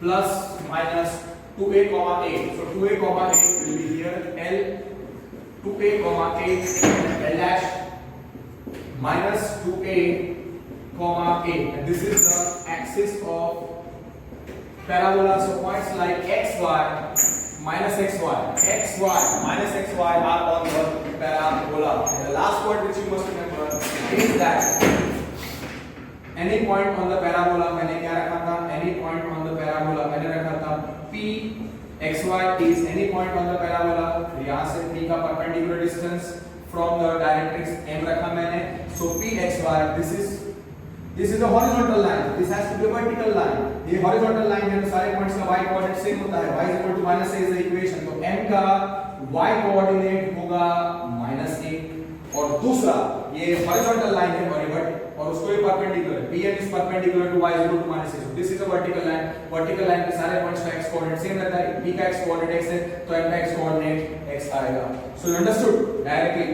Speaker 1: plus minus 2a comma a. So 2a comma a will be here L 2a comma a L dash minus 2a comma a. And this is the axis of parabola. So points like xy minus xy minus xy are on the parabola. And the last point which you must remember is that any point on the parabola मैंने क्या रखा था? Any point on the parabola मैंने रखा था p xy is any point on the parabola. यहाँ से p का perpendicular distance from the directrix m रखा मैंने. So p xy this is a horizontal line. This has to be a vertical line. ये horizontal line है तो सारे points का y coordinate सेम होता है. y equal to -a is the equation. तो m का y coordinate होगा -a. और दूसरा ये horizontal line है और उसको ये perpendicular है. Pn is perpendicular to y is equal to -a. So this is a vertical line. Vertical line पे सारे points का x coordinate सेम रहता है. P का x coordinate x है तो m का x coordinate x आएगा. So you understood directly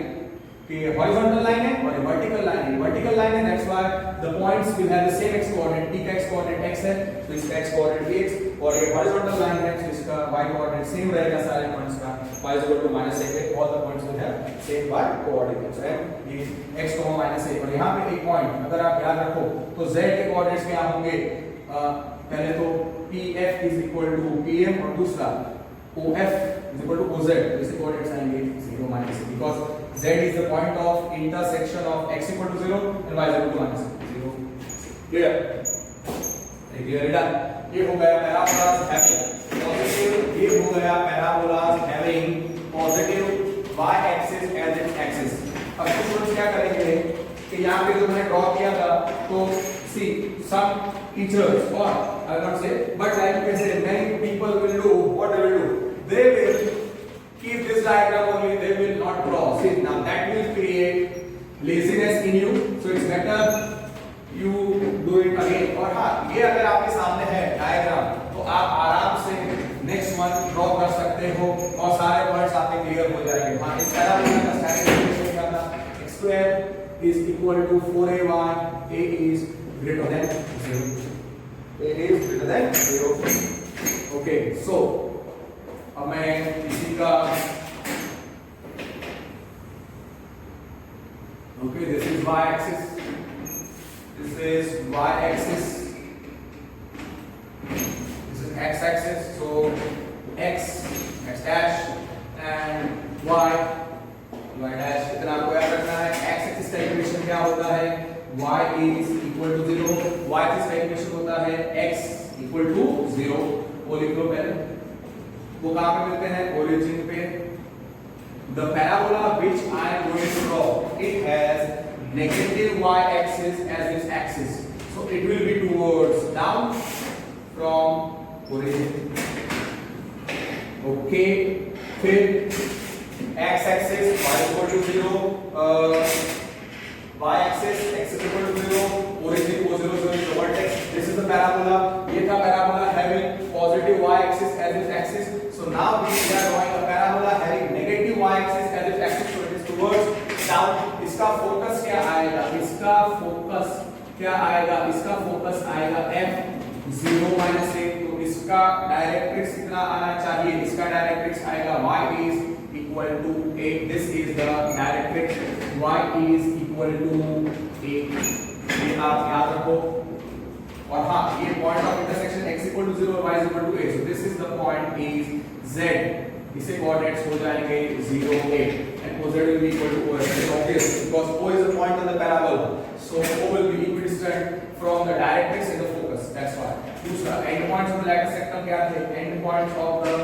Speaker 1: कि horizontal line है और vertical line है. Vertical line है that's why the points will have the same x coordinate. P का x coordinate x है तो इसका x coordinate भी x. और ये horizontal line है तो इसका y coordinate सेम रहेगा सारे points का. y is equal to -a है. All the points will have same y coordinates. And ये x, -a. और यहाँ पे एक point अगर आप याद रखो तो z के coordinates क्या होंगे? पहले तो pf is equal to pm और दूसरा OF is equal to OZ. इसके coordinates आएंगे 0 -a because Z is the point of intersection of x equal to 0 and y is equal to -0. Clear? Clear done. ये हो गया parabolas having positive. ये हो गया parabolas having positive y axis as its axis. अब students क्या करेंगे कि यहाँ पे जो मैंने ड्रॉ किया था तो see some teachers or I will not say but like you can say many people will do what they will do. They will keep this diagram only. They will not draw. See now that will create देखो और सारे points आपके clear हो जाएंगे। हाँ, इस parabola का static equation क्या था? x square is equal to 4ay, a is greater than 0, a is greater than 0। Okay, सो अब मैं इसी का okay, this is y axis, this is y axis, this is x axis, so x dash and y dash। इतना आपको याद रखना है। x axis का इक्वेशन क्या होता है? y is equal to 0, y axis का इक्वेशन होता है x equal to 0। वो लिख लो पहले, वो कहाँ पे मिलते हैं? ओरिजिन पे। The parabola which I am going to draw, it has negative y-axis as its axis, so it will be towards down from origin। Okay, फिर x-axis y equal to 0, y-axis x is equal to 0, origin O 0 0 is the vertex। This is the parabola। ये था parabola having positive y-axis as its axis। So now we are drawing a parabola having negative y-axis as its axis, so it is towards down। इसका focus क्या आएगा? इसका focus क्या आएगा? इसका focus आएगा f 0 minus a। तो इसका डायरेक्ट्रिक्स कितना आना चाहिए? इसका डायरेक्ट्रिक्स आएगा y is equal to a। This is the directrix, y is equal to a। ये आप याद रखो। और हाँ, ये point of intersection x equal to 0 और y is equal to a, so this is the point is z। इसे coordinates हो जाएंगे 0 a and OZ will be equal to OS। It is obvious because O is the point on the parabola, so O will be equidistant from the directrix and the focus, that's why। दूसरा, end points of the lattice rectum क्या थे? End points of the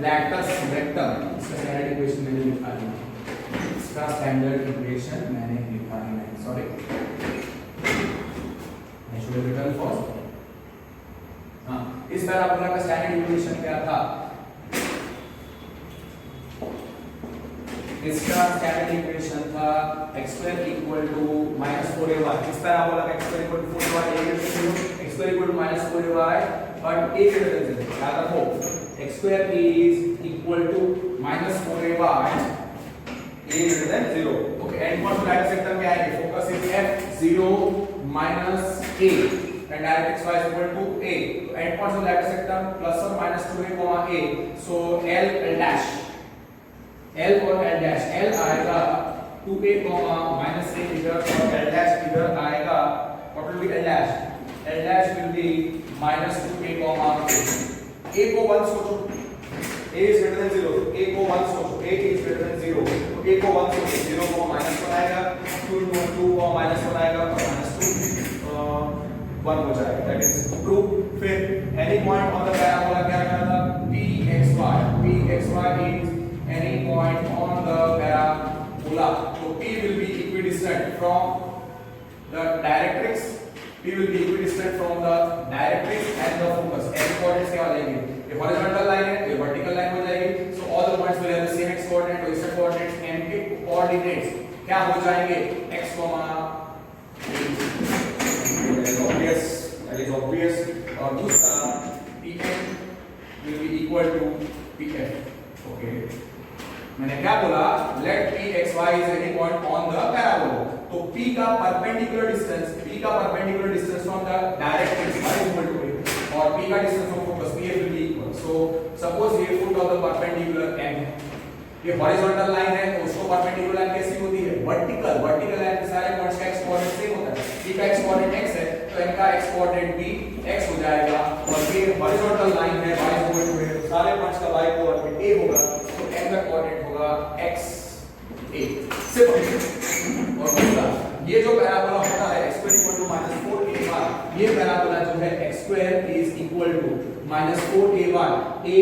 Speaker 1: lattice rectum, इसका standard equation मैंने लिखा है, इसका standard equation मैंने लिखा है, sorry I should have written first। हाँ, इस पैराबोला का स्टैंडर्ड इक्वेशन क्या था? इसका स्टैंडर्ड इक्वेशन था x square equal to minus 4ay। इस पैराबोला का x square equal to 4ay, x square equal to minus 4ay but a greater than 0। याद रखो, x square is equal to minus 4ay, a greater than 0। Okay, and point lattice rectum क्या आएंगे? Focus is f 0 minus a and directrix y is equal to a। तो end points of lattice rectum plus or minus 2a, a, so l dash, l और l dash, l आएगा 2a, minus a इधर और l dash इधर आएगा। what will be l dash? l dash will be minus 2a, a को 1 सोचो, a is greater than 0, a को 1 सोचो, a is greater than 0, तो a को 1 सोचो, 0 को minus 1 आएगा, 2 को minus 1 आएगा और minus 2 1 हो जाएगा, that is true। फिर any point on the parabola क्या करना था? pxy is any point on the parabola, so p will be equidistant from the directrix, p will be equidistant from the directrix and the focus। x coordinates क्या हो जाएंगे? ये horizontal line है, ये vertical line हो जाएगी, so all the points will have the same x coordinate, तो इसके coordinates m के coordinates क्या हो जाएंगे? x, that is obvious। और दूसरा pm will be equal to pf। Okay, मैंने क्या बोला? let pxy is any point on the parabola, तो p का perpendicular distance from the directrix y is equal to a और p का distance from focus pf will be equal। so suppose ये foot of the perpendicular m है, ये horizontal line है, तो उसको परपेंडिकुलर लाइन कैसी होती है? वर्टिकल लाइन के सारे पॉइंट्स का एक्स कोऑर्डिनेट सेम होता है। p का एक्स कोऑर्डिनेट x है, तो n का एक्स कोऑर्डिनेट भी x हो जाएगा और ये हॉरिजॉन्टल लाइन है, y इक्वल टू है, सारे पॉइंट्स का y कोऑर्डिनेट a होगा, तो n का कोऑर्डिनेट होगा x a। सिंपल। और दूसरा, ये जो पैराबोला होता है x square equal to minus 4ay, ये पैराबोला जो है x square is equal to minus 4ay, a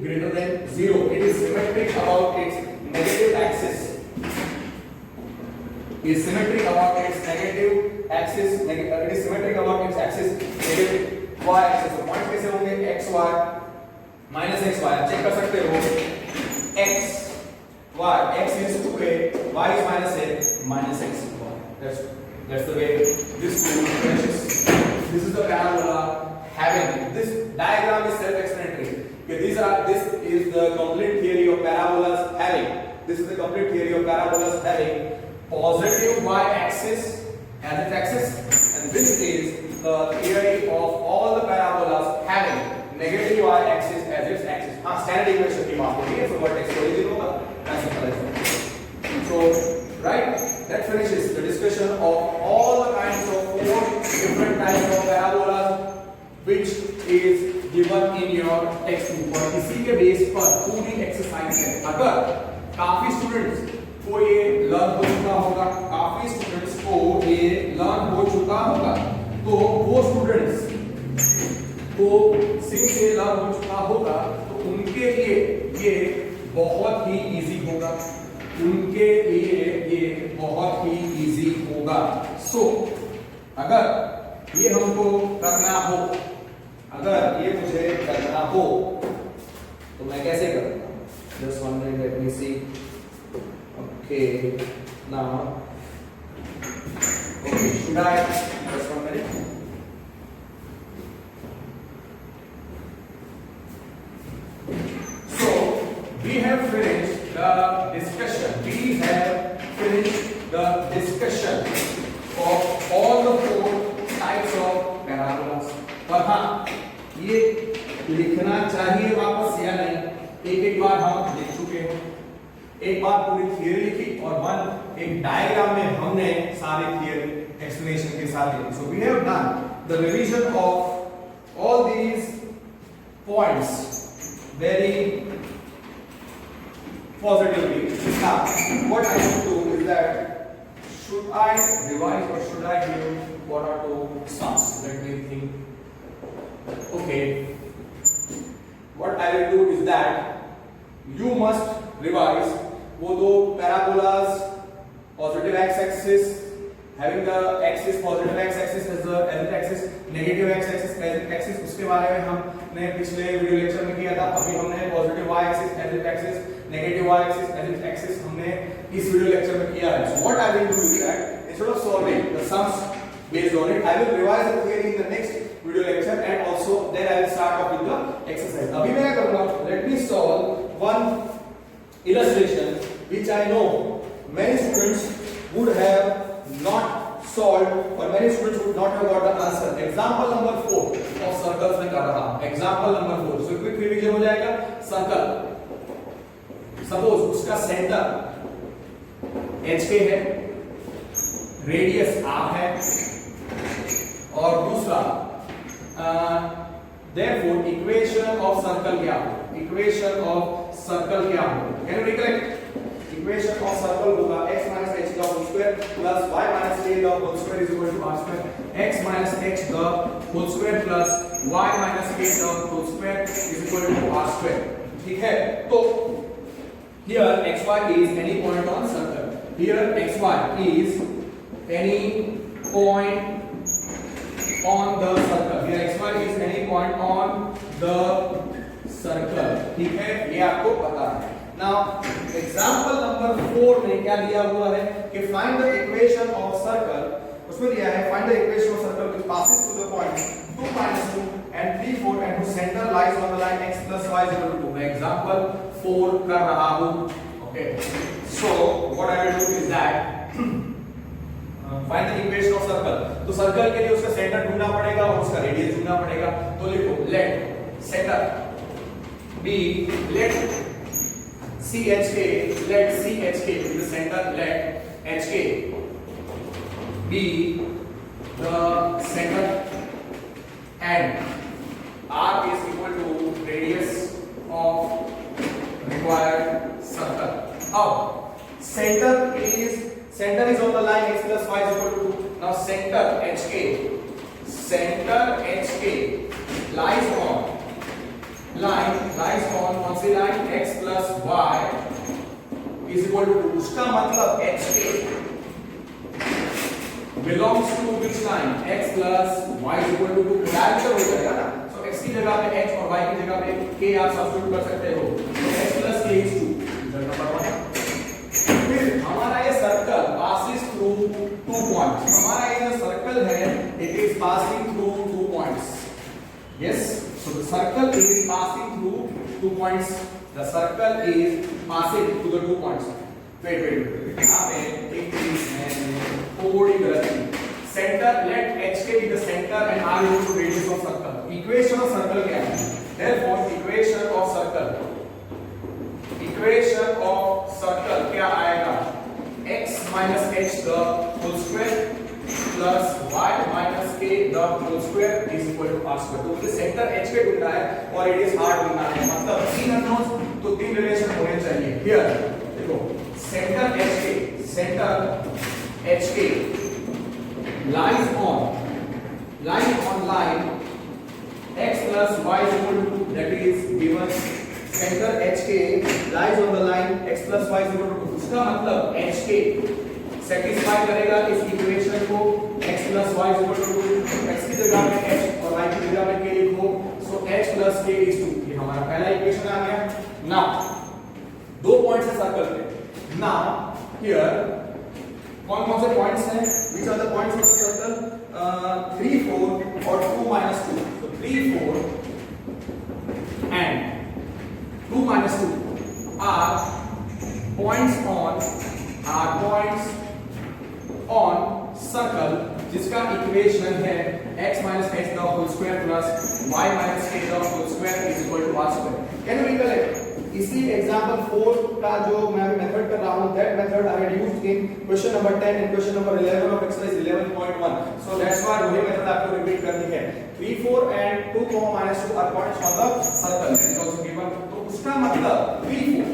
Speaker 1: greater than 0, it is symmetric about its negative axis, is symmetric about its negative axis, it is symmetric about its axis negative y axis। तो point कैसे होंगे? x y minus x y, check कर सकते हो, x y, x is 2a, y is minus x y, that's the way this finishes। This is the parabola having, this diagram is self-explanatory, कि this is the complete theory of parabolas having, this is the complete theory of parabolas having positive y-axis as its axis, and this is the theory of all the parabolas having negative y-axis as its axis. हाँ, standard equation की बात हो रही है, so vertex origin होगा, ऐसा करें. So right, that finishes the discussion of all the kinds of 4 different types of parabolas which is given in your textbook. और इसी के बेस पर पूरी एक्सरसाइज है. अगर काफी स्टूडेंट्स को ये लर्न हो चुका होगा, काफी स्टूडेंट्स को ये लर्न हो चुका होगा, तो वो स्टूडेंट्स को सिंस ये लर्न हो चुका होगा तो उनके लिए ये बहुत ही इजी होगा, उनके लिए ये बहुत ही इजी होगा. सो अगर ये हमको करना हो, अगर ये मुझे करना हो तो मैं कैसे करूंगा? Just one minute, let me see. Okay, now okay, should I just one minute. So we have finished the discussion. We have finished the discussion of all the 4 types of parabolas. पर हाँ, ये लिखना चाहिए वापस या नहीं, एक बार हम लिख चुके हैं. एक बार पूरी थियरी लिखी और एक डायग्राम में हमने सारी थियरी एक्सप्लेनेशन के साथ लिखी. So we have done the revision of all these points very positively. Now what I should do is that should I revise or should I give 1 or 2 sums? Let me think. Okay, what I will do is that you must revise वो दो parabolas, positive x-axis having the axis positive x-axis as the axis, negative x-axis as its axis, उसके बारे में हमने पिछले video lecture में किया था. अभी हमने positive y-axis as its axis, negative y-axis as its axis हमने इस वीडियो लेक्चर में किया है. So what I will do is that instead of solving the sums based on it, I will revise the theory in the next video lecture and also then I will start off with the exercise. अभी मैं क्या करूँगा? Let me solve one illustration which I know many students would have not solved or many students would not have got the answer. Example number 4 of circles में कर रहा हूँ. Example number 4. So quick revision हो जाएगा. Circle. Suppose उसका center HK है, radius R है, और दूसरा therefore equation of circle क्या हो? Equation of circle क्या हो? Can you recollect? Equation of circle होगा x minus h का whole square plus y minus k का whole square is equal to r square. x minus h का whole square plus y minus k का whole square is equal to r square. ठीक है? तो here xy is any point on circle. Here xy is any point on the circle. Here xy is any point on the circle. ठीक है? ये आपको पता है. Now example number 4 में क्या दिया हुआ है कि find the equation of circle. उसमें दिया है find the equation of circle which passes through the points 2 minus 2 and 3 4 and whose center lies on the line x plus y is equal to 2. मैं example 4 कर रहा हूँ. Okay, so what I will do is that find the equation of circle. तो circle के लिए उसका center ढूंढना पड़ेगा और उसका radius ढूंढना पड़ेगा. तो लिखो let center be let CHK, let CHK be the center, let HK be the center and R is equal to radius of required circle. Now center is on the line x plus y is equal to 2. Now center HK lies on कौन सी line x plus y is equal to 2. उसका मतलब HK belongs to which line? x plus y is equal to 2. Direct हो जाएगा ना. So x की जगह पे x और y की जगह पे k आप सब्स्टिट्यूट कर सकते हो. तो x plus k is 2. Result number 1. फिर हमारा ये सर्कल passes through 2 points. हमारा ये जो सर्कल है it is passing through 2 points. Yes, so the circle is passing through 2 points. The circle is passing to the 2 points. Wait. यहाँ पे एक चीज है थोड़ी गलती. Center, let HK be the center and R is the radius of circle. Equation of circle क्या है? Therefore, equation of circle क्या आएगा? X minus h the whole square plus y minus k the whole square is equal to r square. तो मुझे centre HK ढूंढना है और radius r ढूंढना है. मतलब तीन अननोन्स तो तीन रिलेशन होने चाहिए. Here देखो centre HK lies on line x plus y is equal to, that is given center HK lies on the line x plus y is equal to 2. उसका मतलब HK सेटिस्फाई करेगा इस equation को x plus y is equal to 2. x की जगह में h और y की जगह में k लिखो. सो h plus k is 2. ये हमारा पहला इक्वेशन आ गया. नाउ दो पॉइंट्स है सर्कल पे. नाउ हियर कौन से पॉइंट्स हैं? Which are the points of the circle? 3, 4 और 2 minus 2. So 3, 4 and 2 minus 2 are points on circle जिसका इक्वेशन है x minus h the whole square plus y minus k the whole square is equal to r square. Can you recollect? इसी example 4 का जो मैं अभी method कर रहा हूं, that method I had used in question number 10 and question number 11 of exercise 11.1. So that's why वही method आपको रिपीट करनी है. 3, 4 and 2, 2 are points on the circle. That is also given. तो उसका मतलब 3, 4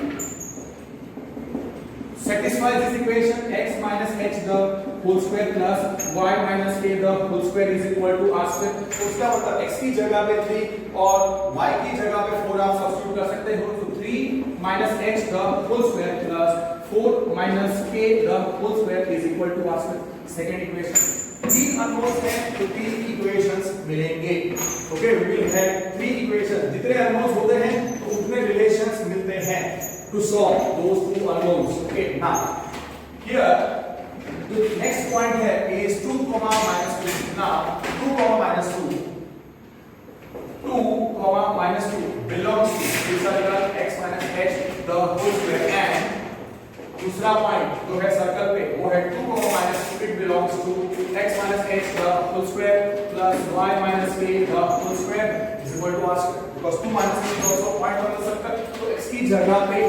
Speaker 1: satisfies this equation x minus h the whole square plus y minus k the whole square is equal to r square. तो उसका मतलब x की जगह पे 3 और y की जगह पे 4 आप सब्स्टिट्यूट कर सकते हो. तो 3 minus h the whole square plus 4 minus k the whole square is equal to r square. Second equation. तीन अननोन्स हैं तो तीन इक्वेशंस मिलेंगे. Okay, we will have 3 equations. जितने अननोन्स होते हैं तो उतने रिलेशंस मिलते हैं to solve those two unknowns. Okay, now here the next point here is 2 minus 2. Now 2 minus 2 belongs to this circle x minus h the whole square, and दूसरा point जो है सर्कल पे वो है 2 minus 2. it belongs to x minus h the whole square plus y minus k the whole square is equal to r square. because 2 minus 2 is also a point on the circle. तो x की जगह पे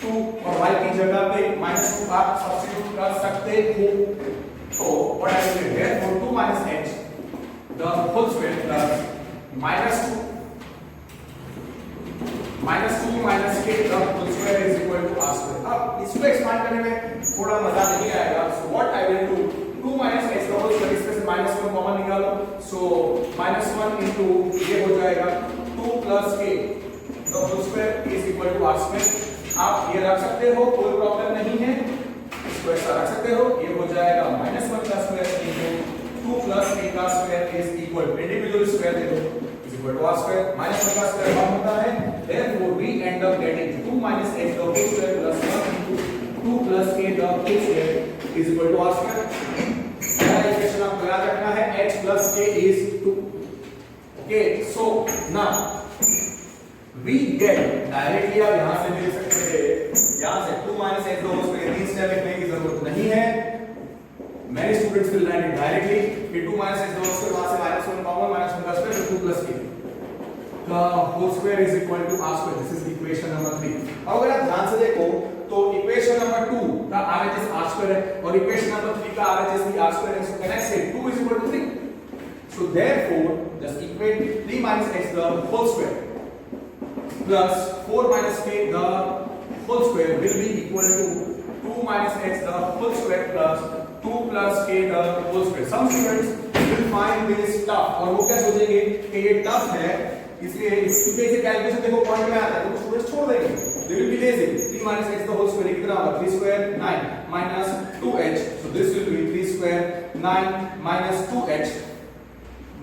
Speaker 1: 2 और y की जगह पे -2 आप substitute कर सकते हो. तो what I will do here for 2 minus h the whole square plus -2 minus k the whole square is equal to r square. अब इसको एक्सपांड करने में थोड़ा मजा नहीं आएगा. so what I will do, 2 minus h the whole square, इसमें से -1 कॉमन निकालो. so -1 into ये हो जाएगा 2 plus k the whole square is equal to r square. आप ये रख सकते हो, कोई प्रॉब्लम नहीं है. इसको ऐसा रख सकते हो. ये हो जाएगा -1 का स्क्वायर into 2 plus k का स्क्वायर is equal to individual square दे दो is equal to r square. -1 का स्क्वायर 1 होता है. therefore we end up getting 2 minus h the whole square plus 1 into 2 plus k the whole square is equal to r square. पहला equation आपको याद रखना है, h plus k is 2. okay, so now we get directly, आप यहां से देख सकते हैं, यहां से 2 minus h the whole square. तीन स्टेप लिखने की जरूरत नहीं है. many students will learn it directly कि 2 minus h the whole square, वहां से -1 कॉमन, -1 का square, 2 plus k the whole square is equal to r square. this is equation number 3. अब अगर आप ध्यान से देखो तो इक्वेशन नंबर 2 का RHS r square है और इक्वेशन नंबर 3 का RHS भी r square है. so can I say 2 is equal to 3? so therefore just equate 3 minus h the whole square plus 4 minus k the whole square will be equal to 2 minus h the whole square plus 2 plus k the whole square. some students will find this tough और वो क्या सोचेंगे कि ये tough है, इसलिए इसकी basic calculation देखो पॉइंट में आता है तो स्टूडेंट्स छोड़ देंगे. they will be lazy. 3 minus h the whole square कितना होगा? 3 square 9 minus 2h. so this will be 3 square 9 minus 2h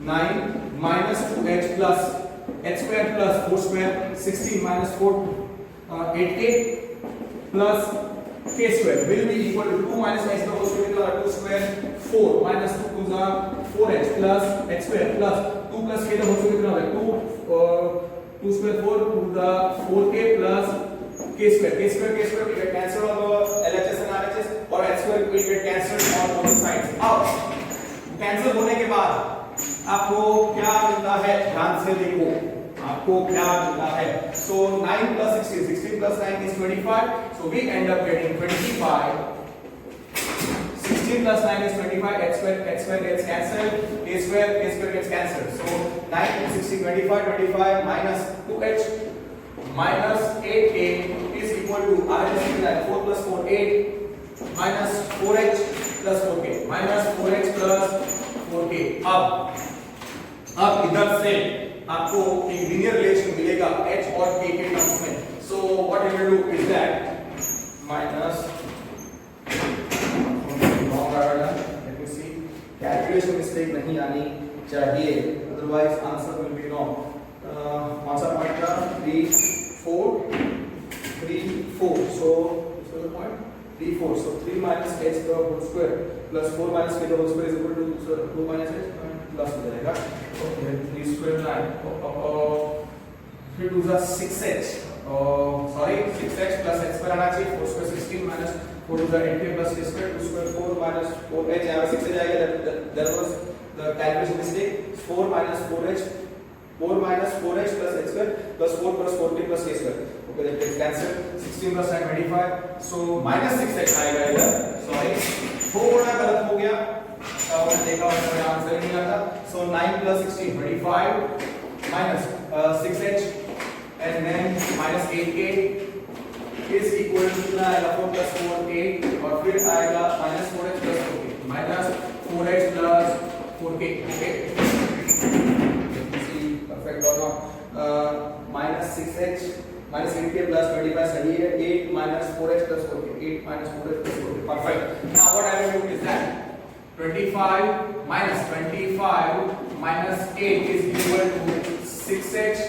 Speaker 1: 9 minus 2h plus h square plus 4 square 16 minus 4 8k plus k square will be equal to 2 minus h the whole square कितना होगा? 2 square 4 minus 2 to the 4h plus h square plus 2 plus k the whole square कितना होगा? 2 2 square 4 to the 4k plus k square will get cancelled on the LHS and RHS और h square will get cancelled on both sides. अब cancel होने के बाद आपको क्या मिलता है, ध्यान से देखो आपको क्या मिलता है. So 9 plus 16 plus 9 is 25. So we end up getting 25. 16 plus 9 is 25. H square gets cancelled. K square gets cancelled. So 9, 16, 25 minus 2h minus 8k is equal to RHS is like 4 plus 4 8 minus 4h plus 4k minus 4h plus 4k. अब इधर से आपको एक linear relation मिलेगा h और k के terms में. So what you will do is that minus let me see, calculation mistake नहीं आनी चाहिए, otherwise answer will be wrong. कौन सा पॉइंट था, 3 4. So this was the point 3 4. So 3 minus h the whole square plus 4 minus k the whole square is equal to 2 minus h plus हो जाएगा. Okay, 3 square 9 फिर 2 is 6h. Sorry, 6h plus h square आना चाहिए. 4 square 16 minus 4 is 8k plus k square. 2 square 4 minus 4h यहाँ 6 से जाएगा. That was the calculation mistake. 4 minus 4h 4 minus 4h plus h square plus 4 plus 4k plus k square. Okay, that gets cancelled. 16 plus 9 25. So minus 6h आएगा इधर. Sorry, थोड़ा गलत हो गया. मैंने देखा उसमें आंसर नहीं आता. So 9 plus 16 25 minus 6h and then minus 8k is equal to कितना आएगा, 4 plus 4 8 और फिर आएगा minus 4h plus 4k minus 4h plus 4k. Okay, let me see perfect or not. Minus 6h minus 8k plus 25 सही है. 8 minus 4h plus 4k 8 minus 4h plus 4k. Perfect. Now what I will do is that 25 minus 8 is equal to 6h,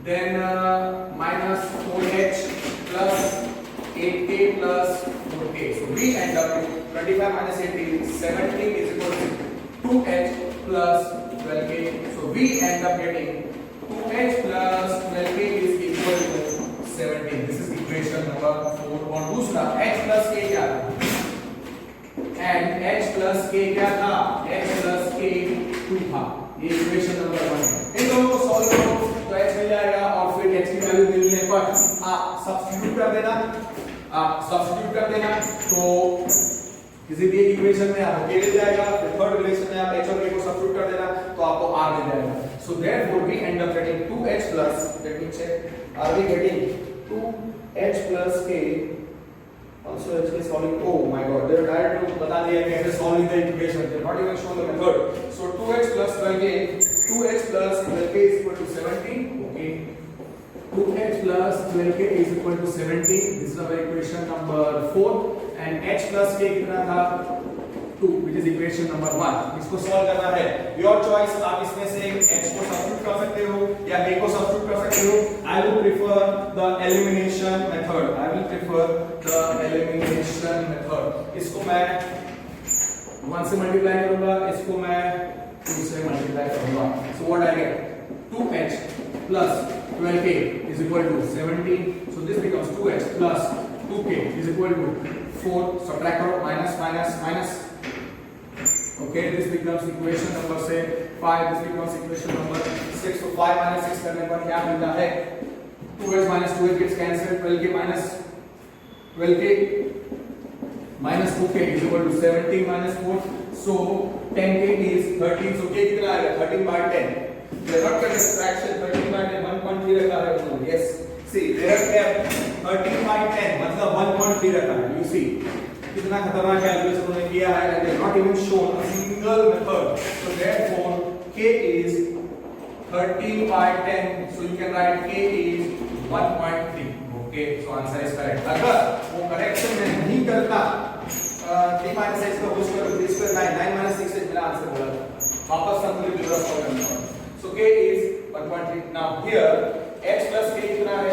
Speaker 1: then minus 4h plus 8k plus 4k. So we end up with 25 minus 8 is 17 is equal to 2h plus 12k. So we end up getting 2h plus 12k is equal to 17. This is equation number 4. और दूसरा h plus k क्या था, and h plus k क्या था, h plus k 2 था. ये equation number 1 है. इन दोनों को सॉल्व करो तो h मिल जाएगा और फिर h की वैल्यू मिलने पर आप सब्स्टिट्यूट कर देना. तो किसी भी इक्वेशन में आपको k मिल जाएगा, फिर थर्ड रिलेशन में आप h और k को सब्स्टिट्यूट कर देना तो आपको r मिल जाएगा. So therefore we end up getting 2h plus, let me check, are we getting 2h plus k also actually solving. Oh my god, they are trying to बता दिया कैसे solving the equation, they not even show the method. So 2h plus 12k is equal to 17. Okay, 2h plus 12k is equal to 17. This is our equation number 4 and h plus k कितना था, 2, which is equation number 1. इसको solve करना है. Your choice, आप इसमें से h को substitute कर सकते हो या k को substitute कर सकते हो. I will prefer the elimination method. इसको मैं 1 से multiply करूँगा, इसको मैं 2 से multiply करूँगा. So what I get, 2h plus 12k is equal to 17. So this becomes 2h plus 2k is equal to 4. Subtract करो, minus. Okay, this becomes equation number say 5. This becomes equation number 6. So 5 minus 6 करने पर क्या मिलता है, 2h minus 2h gets cancelled. 12k minus 2k is equal to 17 minus 4. So 10k is 13. So k कितना आएगा, 13 by 10. They not get fraction 13 by 10 1.3 रखा है उन्होंने. Yes, see they have kept 13 by 10 मतलब 1.3 रखा है. You see कितना खतरनाक कैलकुलेशन उन्होंने किया है. And they have not even shown a single method. So therefore k is 13 by 10. So you can write k is 1.3. Okay, so answer is correct. अगर वो करेक्शन में नहीं करता 3 minus h का होल स्क्वायर 3 स्क्वायर 9 minus 6 h मेरा answer बोला था. वापस संतुलित विग्रह सॉल्व करना है. So k is 1.3. Now here h plus k कितना है,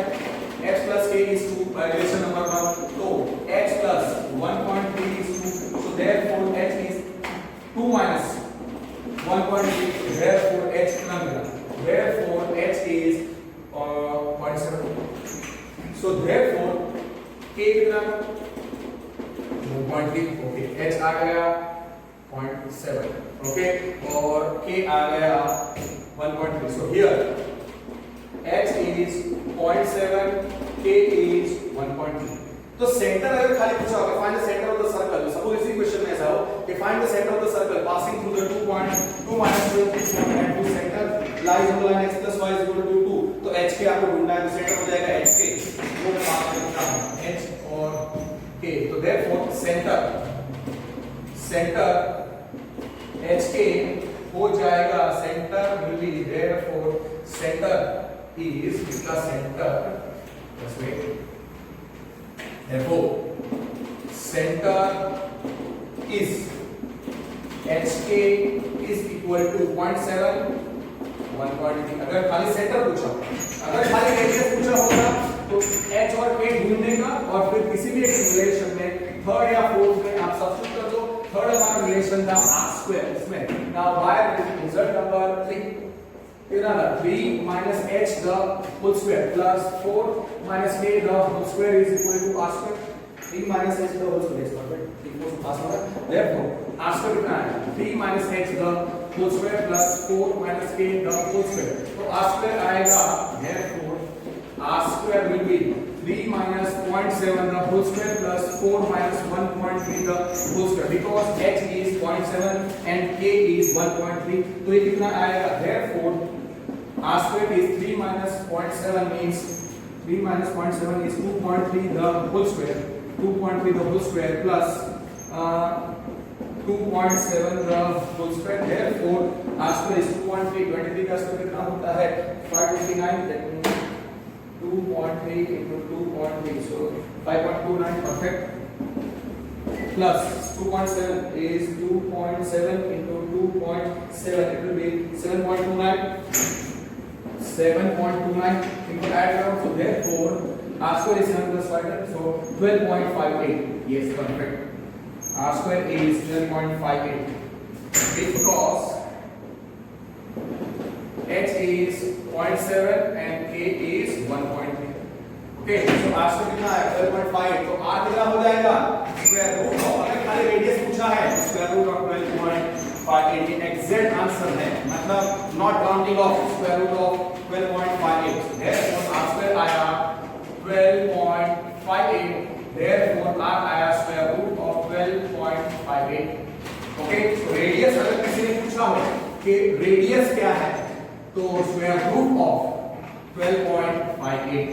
Speaker 1: h plus k is 2 by relation number 1. So h plus 1.3 is 2. So therefore h is 2 minus 1.3. Therefore h कितना मिला, therefore h is So therefore k कितना 2.3, okay, h आ गया 0.7, okay, और k आ गया 1.3. So here h is 0.7, k is 1.3. तो centre अगर खाली पूछा होगा find the centre of the circle, suppose इसी क्वेश्चन में ऐसा हो कि find the centre of the circle passing through the 2 point 2 minus 12 3 point and 2 centre lies on the line x plus y is equal to 2. तो h के आपको ढूंढना है, तो सेंटर हो जाएगा h के, वो मैं बात करता हूं h और k. तो देयरफॉर सेंटर h के हो जाएगा, centre will be therefore centre is इसका सेंटर, बस wait, therefore center is HK is equal to 0.7 1.3. अगर खाली सेंटर पूछा, अगर खाली रेडियस पूछा होगा तो h और k ढूंढने का और फिर किसी भी एक रिलेशन में थर्ड या फोर्थ में आप सब्स्टिट्यूट कर दो. थर्ड हमारा रिलेशन था r स्क्वायर, इसमें now by result number 3 3 minus h the whole square plus 4 minus k the whole square is equal to r square. 3 minus h the whole square is perfect. 3 को पास होगा. Therefore r square कितना है? 3 minus h the whole square plus 4 minus k the whole square. तो r square आएगा. Therefore r square will be 3 minus 0.7 the whole square plus 4 minus 1.3 the whole square, because h is 0.7 and k is 1.3. तो ये कितना आएगा? Therefore r square is 3 minus 0.7 means 3 minus 0.7 is 2.3 the whole square, 2.3 the whole square plus 2.7 the whole square. Therefore r square is 2.3. 23 का square कितना होता है? 529. That means 2.3 into 2.3, so 5.29, perfect. Plus 2.7 is 2.7 into 2.7, it will be 7.29. 7.29 इनको add करो, so therefore r square is 7 plus 5, so 12.58. Yes, perfect. R square is 12.58 because h is 0.7 and k is 1.3. Okay, so r square कितना है? 12.58. तो r कितना हो जाएगा? Square root of, अगर खाली रेडियस पूछा है स्क्वायर रूट ऑफ 12.58 ये एग्जैक्ट आंसर है, मतलब not counting of square root of 12.58. therefore r square आया 12.58. therefore r आया स्क्वायर रूट ऑफ 12.58. ओके, तो रेडियस अगर किसी ने पूछा हो कि रेडियस क्या है तो स्क्वायर रूट ऑफ 12.58.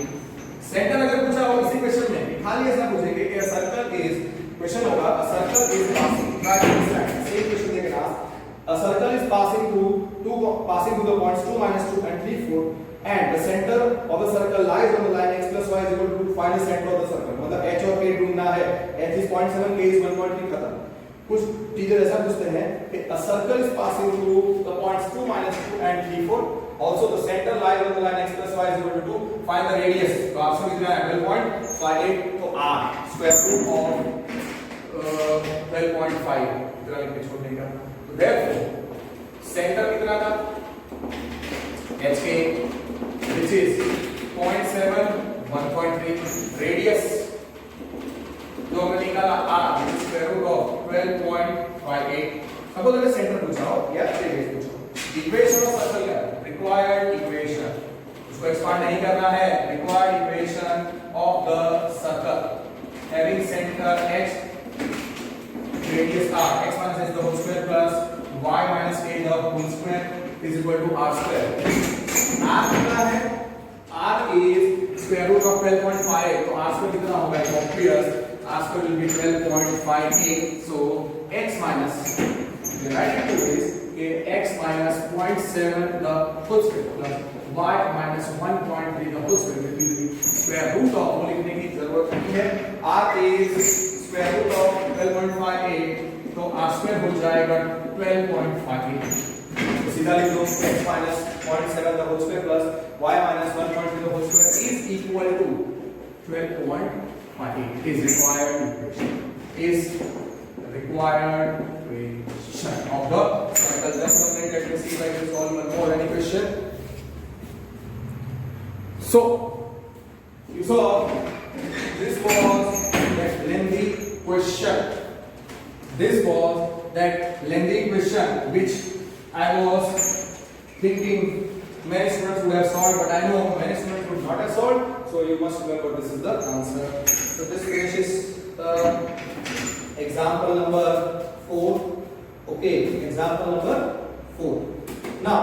Speaker 1: सेंटर अगर पूछा हो इसी क्वेश्चन में खाली ऐसा पूछेंगे कि सर्कल इज, क्वेश्चन होगा a circle is passing, same question देगा, a circle is passing through the points 2 minus 2 and 3 4 and the center of the circle lies on the line x plus y is equal to find the center of the circle. मतलब h और k ढूंढना है. h is 0.7, k is 1.3. खत्म. कुछ teacher ऐसा पूछते हैं कि a circle is passing through the points 2 minus 2 and 3 4, also the center lies on the line x plus y is equal to 2, find the radius. तो आपसे कितना है? 12.58. तो r square root of 12.5 इतना लिख के छोड़ देंगे. तो therefore center कितना था? hk which is 0.7 1.3. radius जो हमने निकाला r which is square root of 12.58. Suppose अगर सेंटर पूछा हो या रेडियस पूछा हो, इक्वेशन ऑफ सर्कल क्या है? रिक्वायर्ड इक्वेशन, उसको एक्सपांड नहीं करना है. Required equation of the circle having centre h, radius r, x minus h the whole square plus y minus a the whole square is equal to r square. r कितना है? r is square root of 12.5. तो r square कितना होगा? obvious r square will be 12.58. so x minus, the right answer is x minus 0.7 the whole square plus y minus 1.3 the whole square will be square root of, वो लिखने की जरूरत नहीं है. r is square root of 12.58, तो r square हो जाएगा 12.58. तो सीधा लिख दो x minus 0.7 the whole square plus y minus 1.3 the whole square is equal to 12.58. is required equation. Is required equation of the circle. Just one minute, let me see if I can solve one more any question. So So this was that lengthy question. This was that lengthy question which I was thinking many students would have solved, but I know many students would not have solved. So you must remember this is the answer. So this finishes example number 4. Okay, example number 4. Now,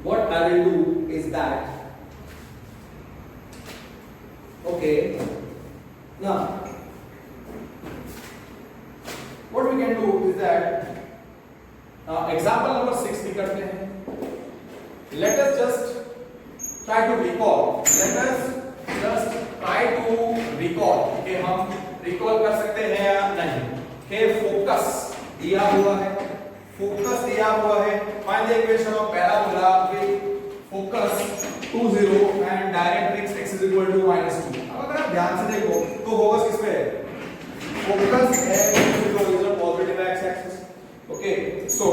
Speaker 1: what I will do is that. Okay. Now, what we can do is that example number 6 भी करते हैं. Let us just try to recall. Let us just try to recall. कि हम recall कर सकते हैं या नहीं. कि focus दिया हुआ है. Focus दिया हुआ है. Find the equation of parabola with focus 2 0 and directrix x is equal to -2. अब अगर आप ध्यान से देखो तो focus किस पे है? Focus है positive x axis. Okay, so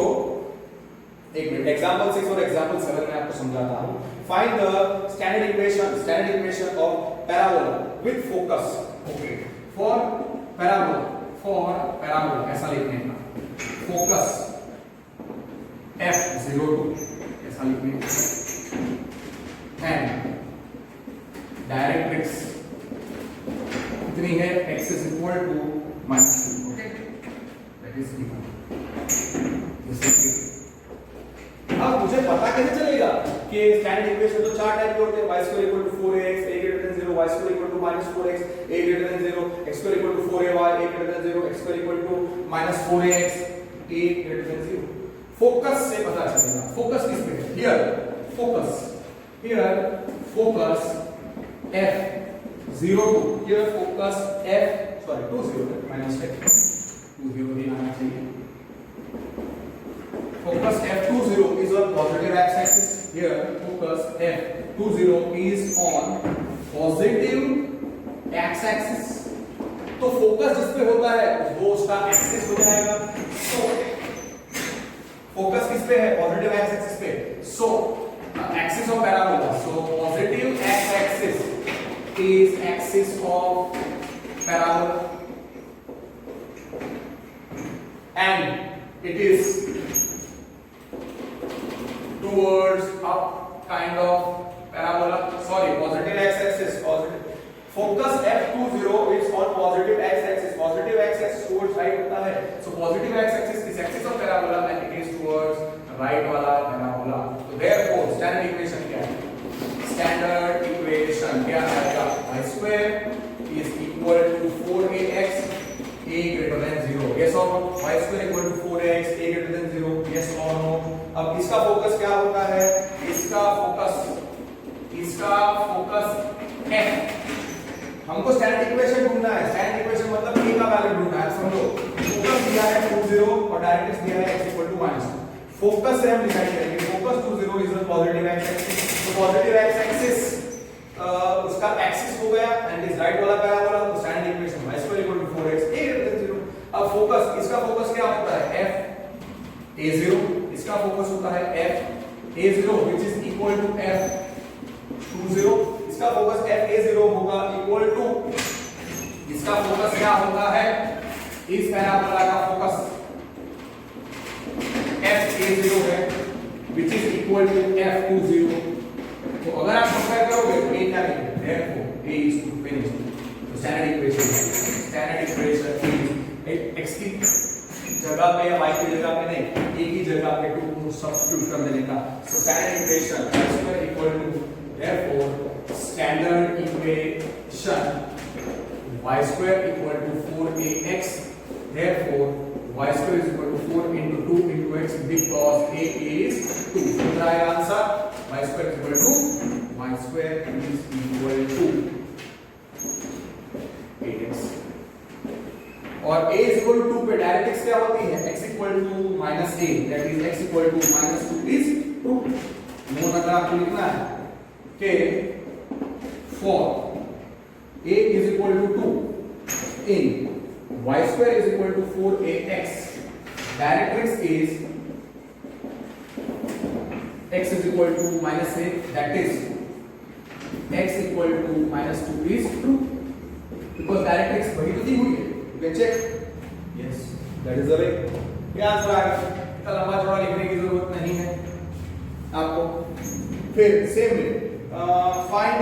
Speaker 1: एक मिनट, एग्जांपल 6 और एग्जांपल 7 में आपको समझाता हूं. Find the standard equation of parabola with focus. Okay, for parabola ऐसा लिखने का फोकस f02 ऐसा लिखने का एंड डायरेक्ट्रिक्स कितनी है x is equal to -2. Okay, that is given. अब मुझे पता कैसे चलेगा कि स्टैंडर्ड इक्वेशन तो चार टाइप के होते हैं. y² = 4ax, a greater than 0, y² = -4x, a greater than 0, x² = 4ay, a greater than 0, x² = -4ax, a greater than 0. Focus से पता चलेगा. फोकस किस पे है? Here focus f02. Here focus f20 -10 20 आना चाहिए. Focus f20 is on positive x-axis. Here, focus f20 is on positive x-axis. तो focus जिस पे होता है वो उसका एक्सिस हो जाएगा. So फोकस किस पे है? पॉजिटिव x-axis पे. So axis of parabola. So positive x-axis is axis of parabola, and it is towards up kind of parabola. Sorry, positive x-axis. Positive. Focus f20 is on positive x-axis. Positive x-axis towards right होता है. So positive x-axis is axis of parabola and it is towards right वाला parabola. So therefore standard equation क्या है? Standard equation क्या आएगा? y² is equal to 4ax, a greater than 0. Yes or no? y² equal to 4ax, a greater than 0. Yes or no? अब इसका focus क्या होता है? इसका फोकस f. हमको स्टैंडर्ड इक्वेशन ढूंढना है. स्टैंडर्ड इक्वेशन मतलब a का वैल्यू ढूंढना है. समझो, फोकस दिया है 20 और डायरेक्ट्रिक्स दिया है x इक्वल टू -2. फोकस से हम डिसाइड करेंगे. Focus 20 is on positive x axis. तो पॉजिटिव एक्स एक्सिस उसका एक्सिस हो गया एंड इज राइट वाला पैराबोला. तो standard equation y² equal to 4x, a greater than 0. अब फोकस, इसका फोकस क्या होता है? f a0. इसका फोकस होता है f a0 which is equal to f20. इसका फोकस f a0 होगा equal to, इसका फोकस क्या होता है? इस पैराबोला का फोकस f a0 है which is equal to f20. तो अगर आप कंपेयर करोगे तो a क्या मिलेगा? therefore a is to finish. तो स्टैंडर्ड इक्वेशन इज x की जगह पे या y की जगह पे नहीं, a की जगह पे 2 को सब्स्टिट्यूट कर देने का. So standard equation y² equal to, therefore standard equation y² equal to 4ax, therefore y² is equal to 4 into 2 into x because a is 2. So the answer y² is equal to 8x. और a is equal to 2 पे direct x क्या होती है? x equal to -a, that is x equal to -2 is 2. Note अगर आपको लिखना है कि for a is equal to 2 in y² is equal to 4ax, directrix is x is equal to -a, that is x equal to -2 is true because directrix वही तो दी हुई है. You can check. Yes, that is the way. ये answer आ गया. इतना लंबा चौड़ा लिखने की जरूरत नहीं है आपको. फिर सेम वे फाइंड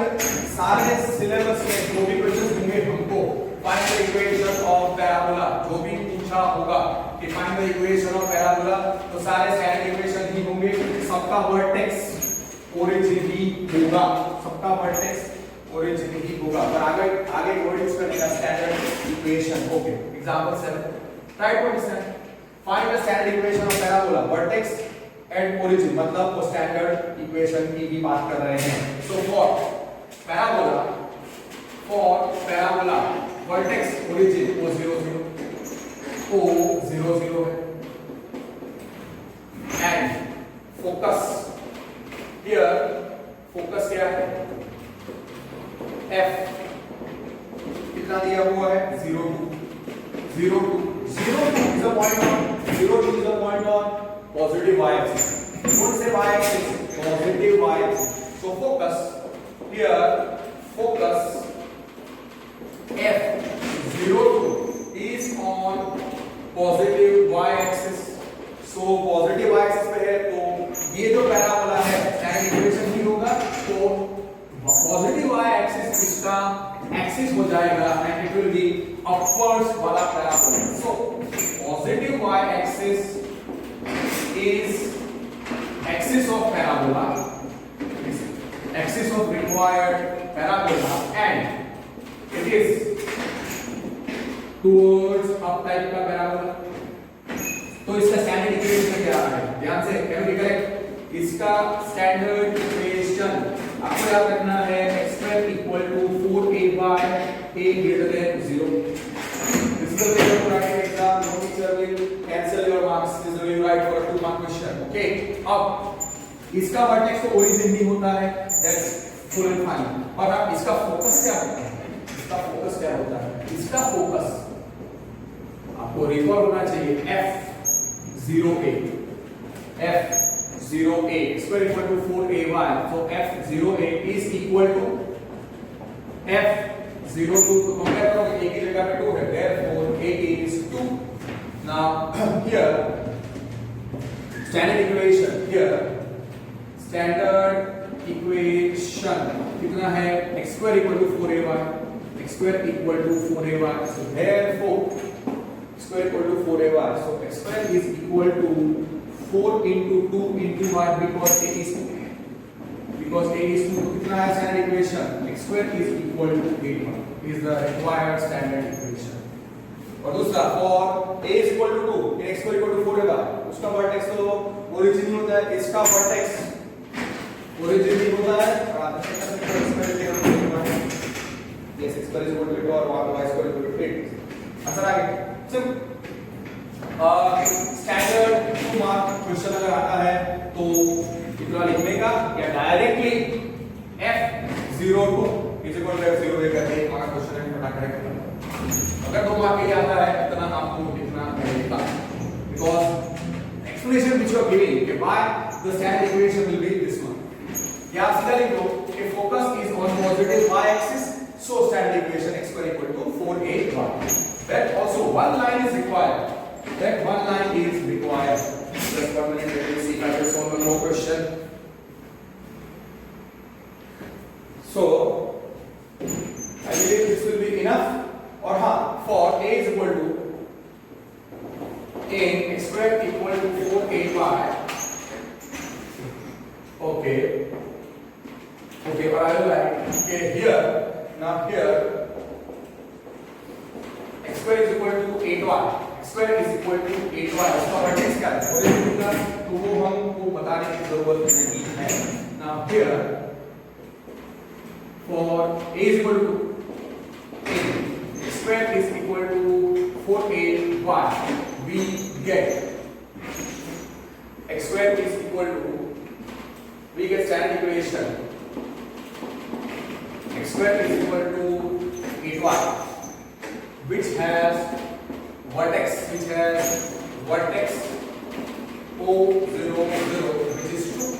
Speaker 1: सारे सिलेबस में जो भी क्वेश्चंस होंगे हमको find the equation of parabola, जो भी पूछा होगा कि find the equation of parabola, तो सारे स्टैंडर्ड इक्वेशन ही होंगे. सबका वर्टेक्स ओरिजिन ही होगा, सबका वर्टेक्स ओरिजिन ही होगा. पर आगे आगे वर्ड यूज करने का standard equation. Okay, example 7 try to understand. Find the standard equation of parabola, vertex and origin, मतलब वो स्टैंडर्ड इक्वेशन की ही बात कर रहे हैं. सो पैराबोला वर्टेक्स ओरिजिन o 0 0 है. एंड फोकस हियर, फोकस क्या है? f कितना दिया हुआ है? 0 2 is a point on 0 2 is a point on positive y-axis. Don't say y-axis, positive y-axis. So focus here, focus f 0 2 is on positive y-axis. So positive y-axis पे है, तो ये जो पैराबोला है स्टैंडर्ड इक्वेशन ही होगा. तो पॉजिटिव y-axis इसका axis हो जाएगा and it will be upwards वाला parabola. So positive y-axis is axis of parabola, axis of required parabola, and it is towards up type का पैराबोला. तो इसका स्टैंडर्ड इक्वेशन क्या है? ध्यान से कैन यू करेक्ट. इसका स्टैंडर्ड इक्वेशन आपको याद रखना है x² = 4a by a greater than 0. This is the way you write in exam. No teacher will cancel your marks. This is the way you write for a 2-mark question. Okay. अब इसका vertex तो origin ही होता है. That's full and fine. पर अब इसका focus क्या होता है? इसका फोकस क्या होता है? इसका फोकस आपको रिकॉल होना चाहिए f0a. f0a square equal to 4ay. So f0a is equal to f02. तो कंपेयर करोगे, a की जगह पे 2 है, therefore a is 2. Now here standard equation, here standard equation कितना है? x square equal to 4ay, x square equal to 4ay. So therefore square equal to 4ay. So x square is equal to 4 into 2 into y because a is 2. Because a is 2, कितना है standard equation? x square is equal to 8 is the required standard equation. और दूसरा for a is equal to 2 and x square equal to 4 होगा, उसका vertex तो origin ही होता है. इसका वर्टेक्स ओरिजिन ही होता है. और आप देख सकते हैं x square is equal to 8. yes, x square is equal to 8 और y square is equal to 8. Answer आ गया. सिंपल. स्टैंडर्ड 2 मार्क क्वेश्चन अगर आता है तो कितना लिखने का, या directly f02 is equal to f0a करके हमारा क्वेश्चन है फटाफट करना. अगर 2 मार्क के लिए आता है इतना आपको लिखना पड़ेगा. Because explanation which you are giving कि why the standard equation will be this one. या आप सीधा लिख दो कि focus is on positive y axis, so standard equation x square equal to 4ay. That also one line is required. That one line is required. Just 1 minute, let me see if I can solve one more question. So I believe this will be enough. और हाँ, for a is equal to x square equal to 4ay. Okay. Okay, but I will write okay here. Now here x square is equal to 8y. x square is equal to 8y. उसका vertex क्या है? Origin का, तो वो हमको बताने की जरूरत नहीं है. Now here for a is equal to 8, x square is equal to 4ay. We get x square is equal to, we get standard equation x square is equal to 8y, which has vertex O 0 0, which is true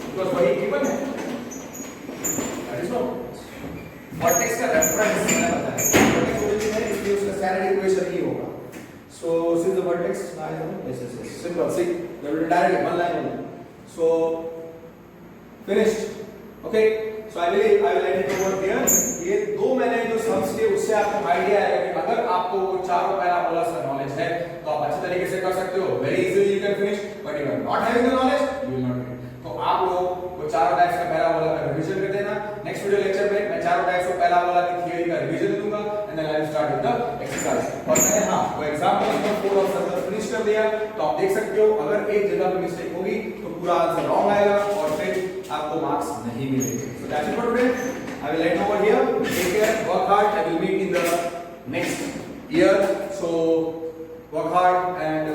Speaker 1: because वही given है. That is no vertex का reference मैंने बताया vertex origin है इसलिए उसका standard equation ही होगा so since the vertex yes simple see they will directly one line only so finished okay so I will end it over here ये दो मैंने जो सम्स के उससे आपको आइडिया आएगा कि अगर आपको वो चारों पैराबोलास का नॉलेज है तो आप अच्छे तरीके से कर सकते हो very easily you can finish but if you are not having the knowledge you will not finish तो आप लोग वो चारों टाइप्स का पैराबोला का रिवीजन कर देना नेक्स्ट वीडियो लेक्चर में मैं चारों टाइप्स ऑफ पैराबोला की थ्योरी का रिवीजन दूंगा and then I will start with the exercise और मैंने हां वो एग्जांपल नंबर 4 और सर्कल फिनिश कर दिया तो आप देख सकते हो अगर एक जगह पे मिस्टेक होगी तो पूरा आंसर रॉन्ग आएगा और फिर आपको मार्क्स नहीं मिलेंगे so that's it for today I will end over here. Take care. Work hard. I will meet in the next year. So work hard and